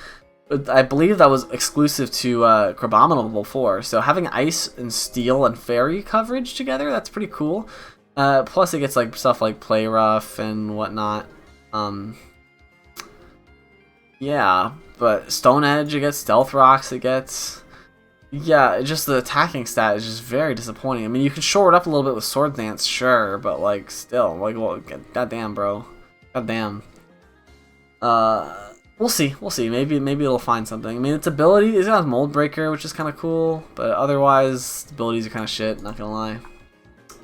Speaker 1: But I believe that was exclusive to Crabominable before, so having Ice and Steel and Fairy coverage together, that's pretty cool. Plus it gets like stuff like Play Rough and whatnot. Yeah, but Stone Edge, it gets Stealth Rocks, it gets... Yeah, just the attacking stat is just very disappointing. I mean, you can shore it up a little bit with Sword Dance, sure, but like, still, like, well, goddamn, bro. Goddamn. We'll see, maybe it'll find something. I mean, its ability, it's got Mold Breaker, which is kind of cool, but otherwise, the abilities are kind of shit, not gonna lie.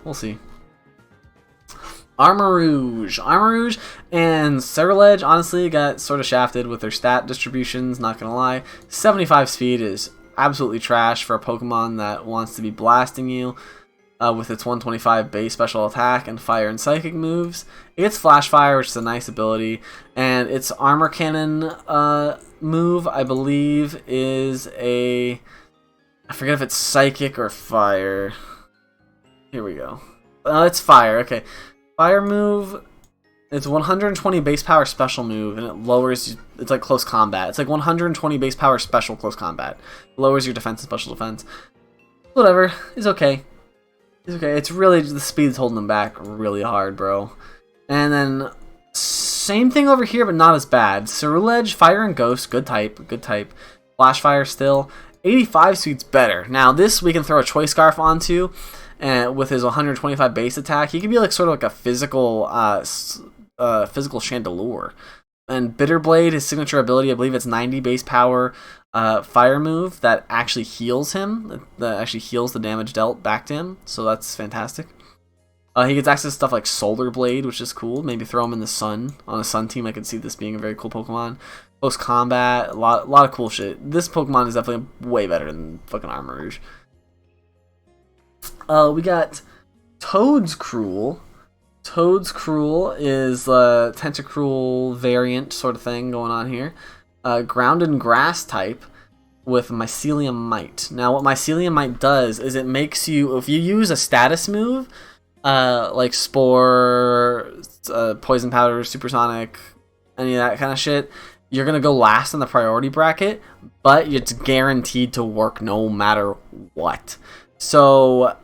Speaker 1: We'll see. Armarouge and Scarlet honestly got sort of shafted with their stat distributions, not gonna lie. 75 speed is absolutely trash for a Pokemon that wants to be blasting you with its 125 base special attack and fire and psychic moves. It gets Flash Fire, which is a nice ability, and its Armor Cannon move, I believe, is a... I forget if it's Psychic or Fire. Here we go. It's Fire, okay. Fire move, it's 120 base power special move, and it lowers, it's like close combat. It's like 120 base power special close combat. It lowers your defense and special defense. Whatever, it's okay. It's okay, it's really, the speed's holding them back really hard, bro. And then, same thing over here, but not as bad. Ceruledge, Fire and Ghost, good type. Flash Fire still. 85 speed's better. Now this we can throw a Choice Scarf onto, and with his 125 base attack, he can be like sort of like a physical Chandelure. And Bitter Blade, his signature ability, I believe it's 90 base power fire move that actually heals him. That actually heals the damage dealt back to him. So that's fantastic. He gets access to stuff like Solar Blade, which is cool. Maybe throw him in the sun. On a sun team, I could see this being a very cool Pokemon. Close combat, a lot of cool shit. This Pokemon is definitely way better than fucking Armarouge. We got Toad's Cruel, Toad's Cruel is a Tentacruel variant sort of thing going on here. Ground and Grass type with Mycelium Mite. Now what Mycelium Mite does is it makes you, if you use a status move, like Spore, Poison Powder, Supersonic, any of that kind of shit, you're going to go last in the priority bracket, but it's guaranteed to work no matter what. So,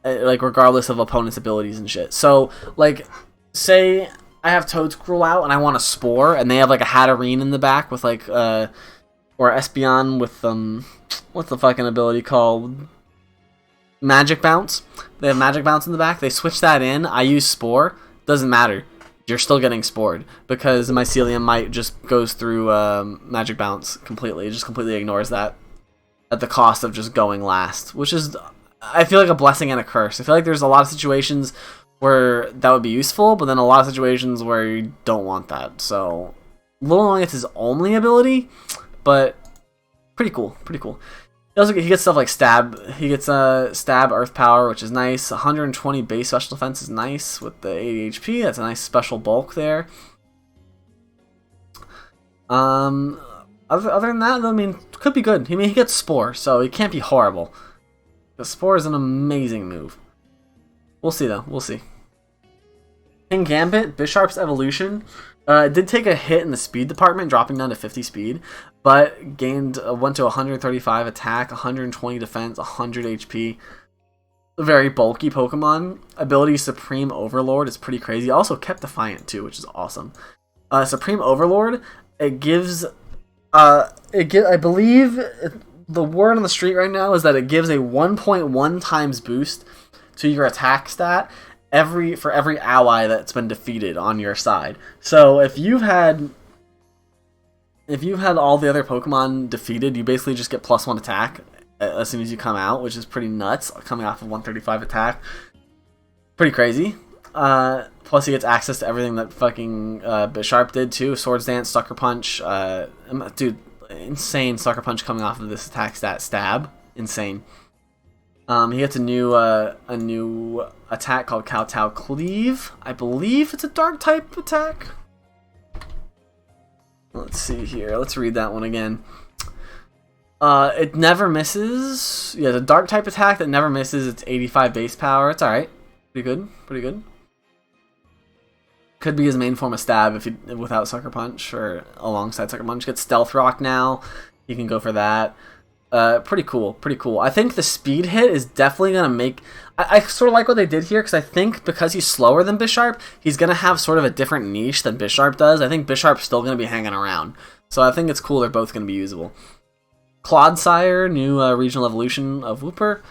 Speaker 1: like, regardless of opponent's abilities and shit. So, like, say I have Toad's Cruel out and I want a Spore, and they have, like, a Hatterene in the back with, like, or Espeon with, what's the fucking ability called? Magic Bounce. They have Magic Bounce in the back. They switch that in. I use Spore. Doesn't matter. You're still getting spored because Mycelium Mite just goes through Magic Bounce completely. It just completely ignores that at the cost of just going last, which is, I feel like, a blessing and a curse. I feel like there's a lot of situations where that would be useful, but then a lot of situations where you don't want that. So, a little annoying it's his only ability, but pretty cool, pretty cool. He gets stuff like Stab. He gets Stab, Earth Power, which is nice. 120 base special defense is nice with the 80 HP. That's a nice special bulk there. Other than that, I mean, could be good. I mean, he gets Spore, so he can't be horrible. The Spore is an amazing move. We'll see, though. We'll see. King Gambit, Bisharp's evolution. Did take a hit in the speed department, dropping down to 50 speed, but went to 135 attack, 120 defense, 100 HP. A very bulky Pokemon. Ability Supreme Overlord is pretty crazy. Also kept Defiant too, which is awesome. Supreme Overlord, it gives, I believe the word on the street right now is that it gives a 1.1 times boost to your attack stat for every ally that's been defeated on your side. So if you've had all the other Pokemon defeated, you basically just get +1 attack as soon as you come out, which is pretty nuts, coming off of 135 attack. Pretty crazy. Plus he gets access to everything that fucking Bisharp did too. Swords Dance, Sucker Punch, dude, insane Sucker Punch coming off of this attack stat. Stab, insane. He gets a new attack called Kowtow Cleave. I believe it's a dark type attack. Let's see here. Let's read that one again. It never misses. Yeah, the dark type attack that never misses. It's 85 base power. It's alright. Pretty good. Pretty good. Could be his main form of Stab if without Sucker Punch or alongside Sucker Punch. Gets Stealth Rock now. You can go for that. Pretty cool, pretty cool. I think the speed hit is definitely going to make... I sort of like what they did here, because I think because he's slower than Bisharp, he's going to have sort of a different niche than Bisharp does. I think Bisharp's still going to be hanging around. So I think it's cool they're both going to be usable. Clodsire, new regional evolution of Wooper.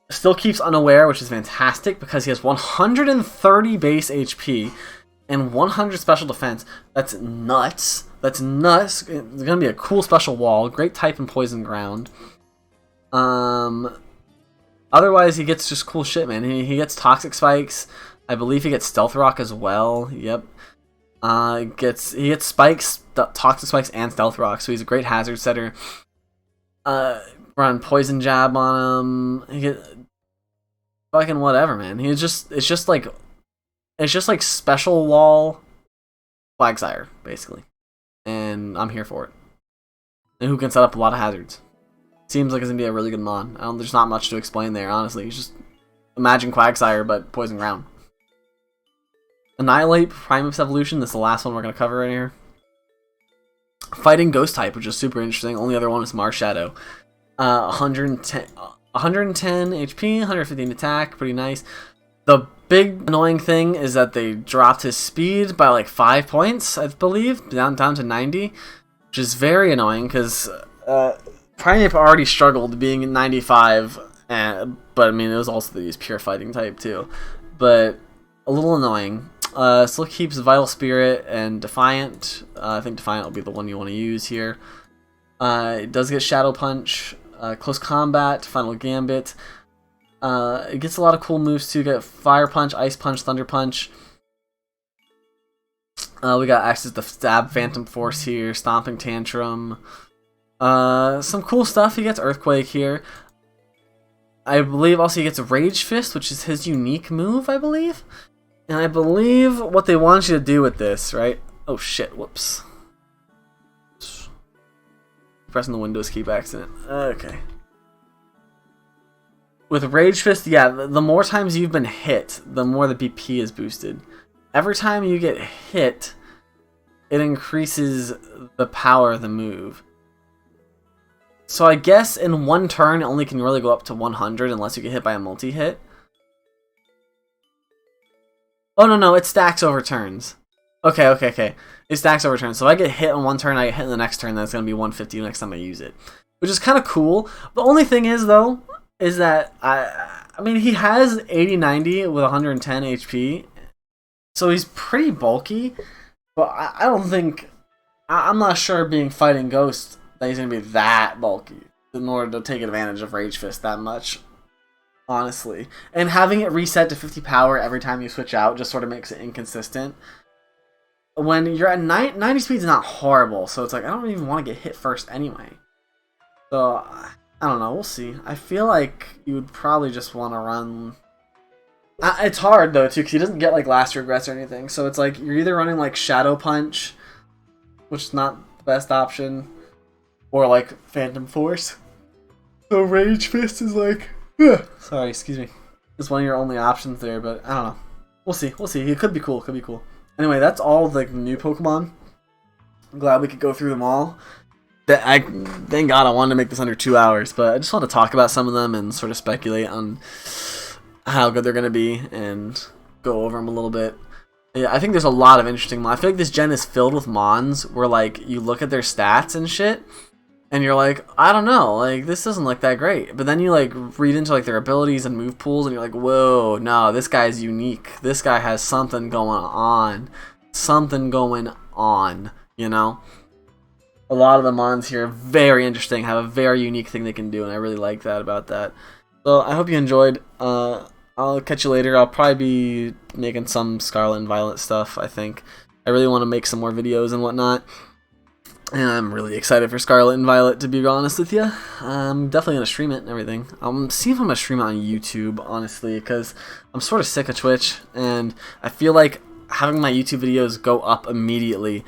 Speaker 1: Still keeps Unaware, which is fantastic, because he has 130 base HP and 100 special defense. That's nuts. That's nuts. It's going to be a cool special wall. Great type in Poison Ground. Otherwise, he gets just cool shit, man. He gets Toxic Spikes. I believe he gets Stealth Rock as well. Yep. He gets Spikes, Toxic Spikes, and Stealth Rock. So he's a great hazard setter. Run Poison Jab on him. He gets fucking whatever, man. It's just like special wall Quagsire, basically. And I'm here for it. And who can set up a lot of hazards. Seems like it's going to be a really good mon. There's not much to explain there, honestly. It's just imagine Quagsire, but Poison Ground. Annihilate, Primeape's evolution. This is the last one we're going to cover right here. Fighting Ghost type, which is super interesting. Only other one is Marshadow. 110 HP, 115 attack. Pretty nice. The big annoying thing is that they dropped his speed by like 5 points, I believe, down to 90, which is very annoying because Primeape already struggled being 95, but I mean it was also the pure fighting type too, but a little annoying. Still keeps Vital Spirit and Defiant. I think Defiant will be the one you want to use here. It does get Shadow Punch, Close Combat, Final Gambit. It gets a lot of cool moves too. Get Fire Punch, Ice Punch, Thunder Punch. We got access to Stab, Phantom Force here, Stomping Tantrum. Some cool stuff. He gets Earthquake here. I believe also he gets Rage Fist, which is his unique move, I believe. And I believe what they want you to do with this, right? Oh shit, whoops. Pressing the Windows key by accident. Okay. With Rage Fist, yeah, the more times you've been hit, the more the BP is boosted. Every time you get hit, it increases the power of the move. So I guess in one turn, it only can really go up to 100 unless you get hit by a multi-hit. Oh, no, it stacks over turns. Okay. It stacks over turns. So if I get hit on one turn, I get hit in the next turn, then it's going to be 150 next time I use it. Which is kind of cool. The only thing is, though, is that, I mean, he has 80-90 with 110 HP. So he's pretty bulky. But I don't think... I'm not sure being Fighting Ghost that he's going to be that bulky in order to take advantage of Rage Fist that much. Honestly. And having it reset to 50 power every time you switch out just sort of makes it inconsistent. When you're at 90 speed is not horrible, so it's like I don't even want to get hit first anyway. So, I don't know, we'll see. I feel like you would probably just want to run... It's hard, though, too, because he doesn't get, like, Last Regrets or anything. So it's like, you're either running, like, Shadow Punch, which is not the best option, or, like, Phantom Force. So Rage Fist is like... Sorry, excuse me. It's one of your only options there, but I don't know. We'll see. It could be cool. Anyway, that's all the new Pokemon. I'm glad we could go through them all. Thank God I wanted to make this under 2 hours, but I just want to talk about some of them and sort of speculate on how good they're going to be and go over them a little bit. Yeah, I think there's a lot of interesting... I feel like this gen is filled with Mons where, like, you look at their stats and shit, and you're like, I don't know, like, this doesn't look that great. But then you, like, read into, like, their abilities and move pools, and you're like, whoa, no, this guy's unique. This guy has something going on. You know? A lot of the Mons here are very interesting, have a very unique thing they can do, and I really like that about that. So, I hope you enjoyed. I'll catch you later. I'll probably be making some Scarlet and Violet stuff, I think. I really want to make some more videos and whatnot. And I'm really excited for Scarlet and Violet, to be honest with you. I'm definitely going to stream it and everything. I'll see if I'm going to stream it on YouTube, honestly, because I'm sort of sick of Twitch, and I feel like having my YouTube videos go up immediately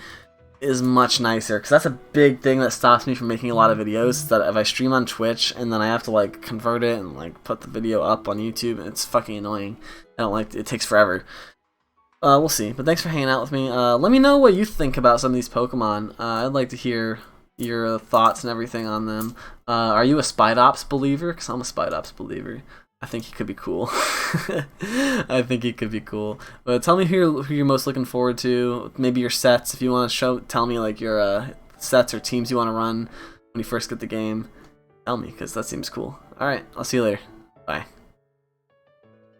Speaker 1: is much nicer, because that's a big thing that stops me from making a lot of videos, that if I stream on Twitch, and then I have to, like, convert it and, like, put the video up on YouTube, it's fucking annoying. I don't like it. It takes forever. We'll see. But thanks for hanging out with me. Let me know what you think about some of these Pokemon. I'd like to hear your thoughts and everything on them. Are you a Spidops believer? Because I'm a Spidops believer. I think he could be cool. I think he could be cool. But tell me who you're most looking forward to. Maybe your sets. If you want to tell me like your sets or teams you want to run when you first get the game. Tell me, because that seems cool. Alright, I'll see you later. Bye.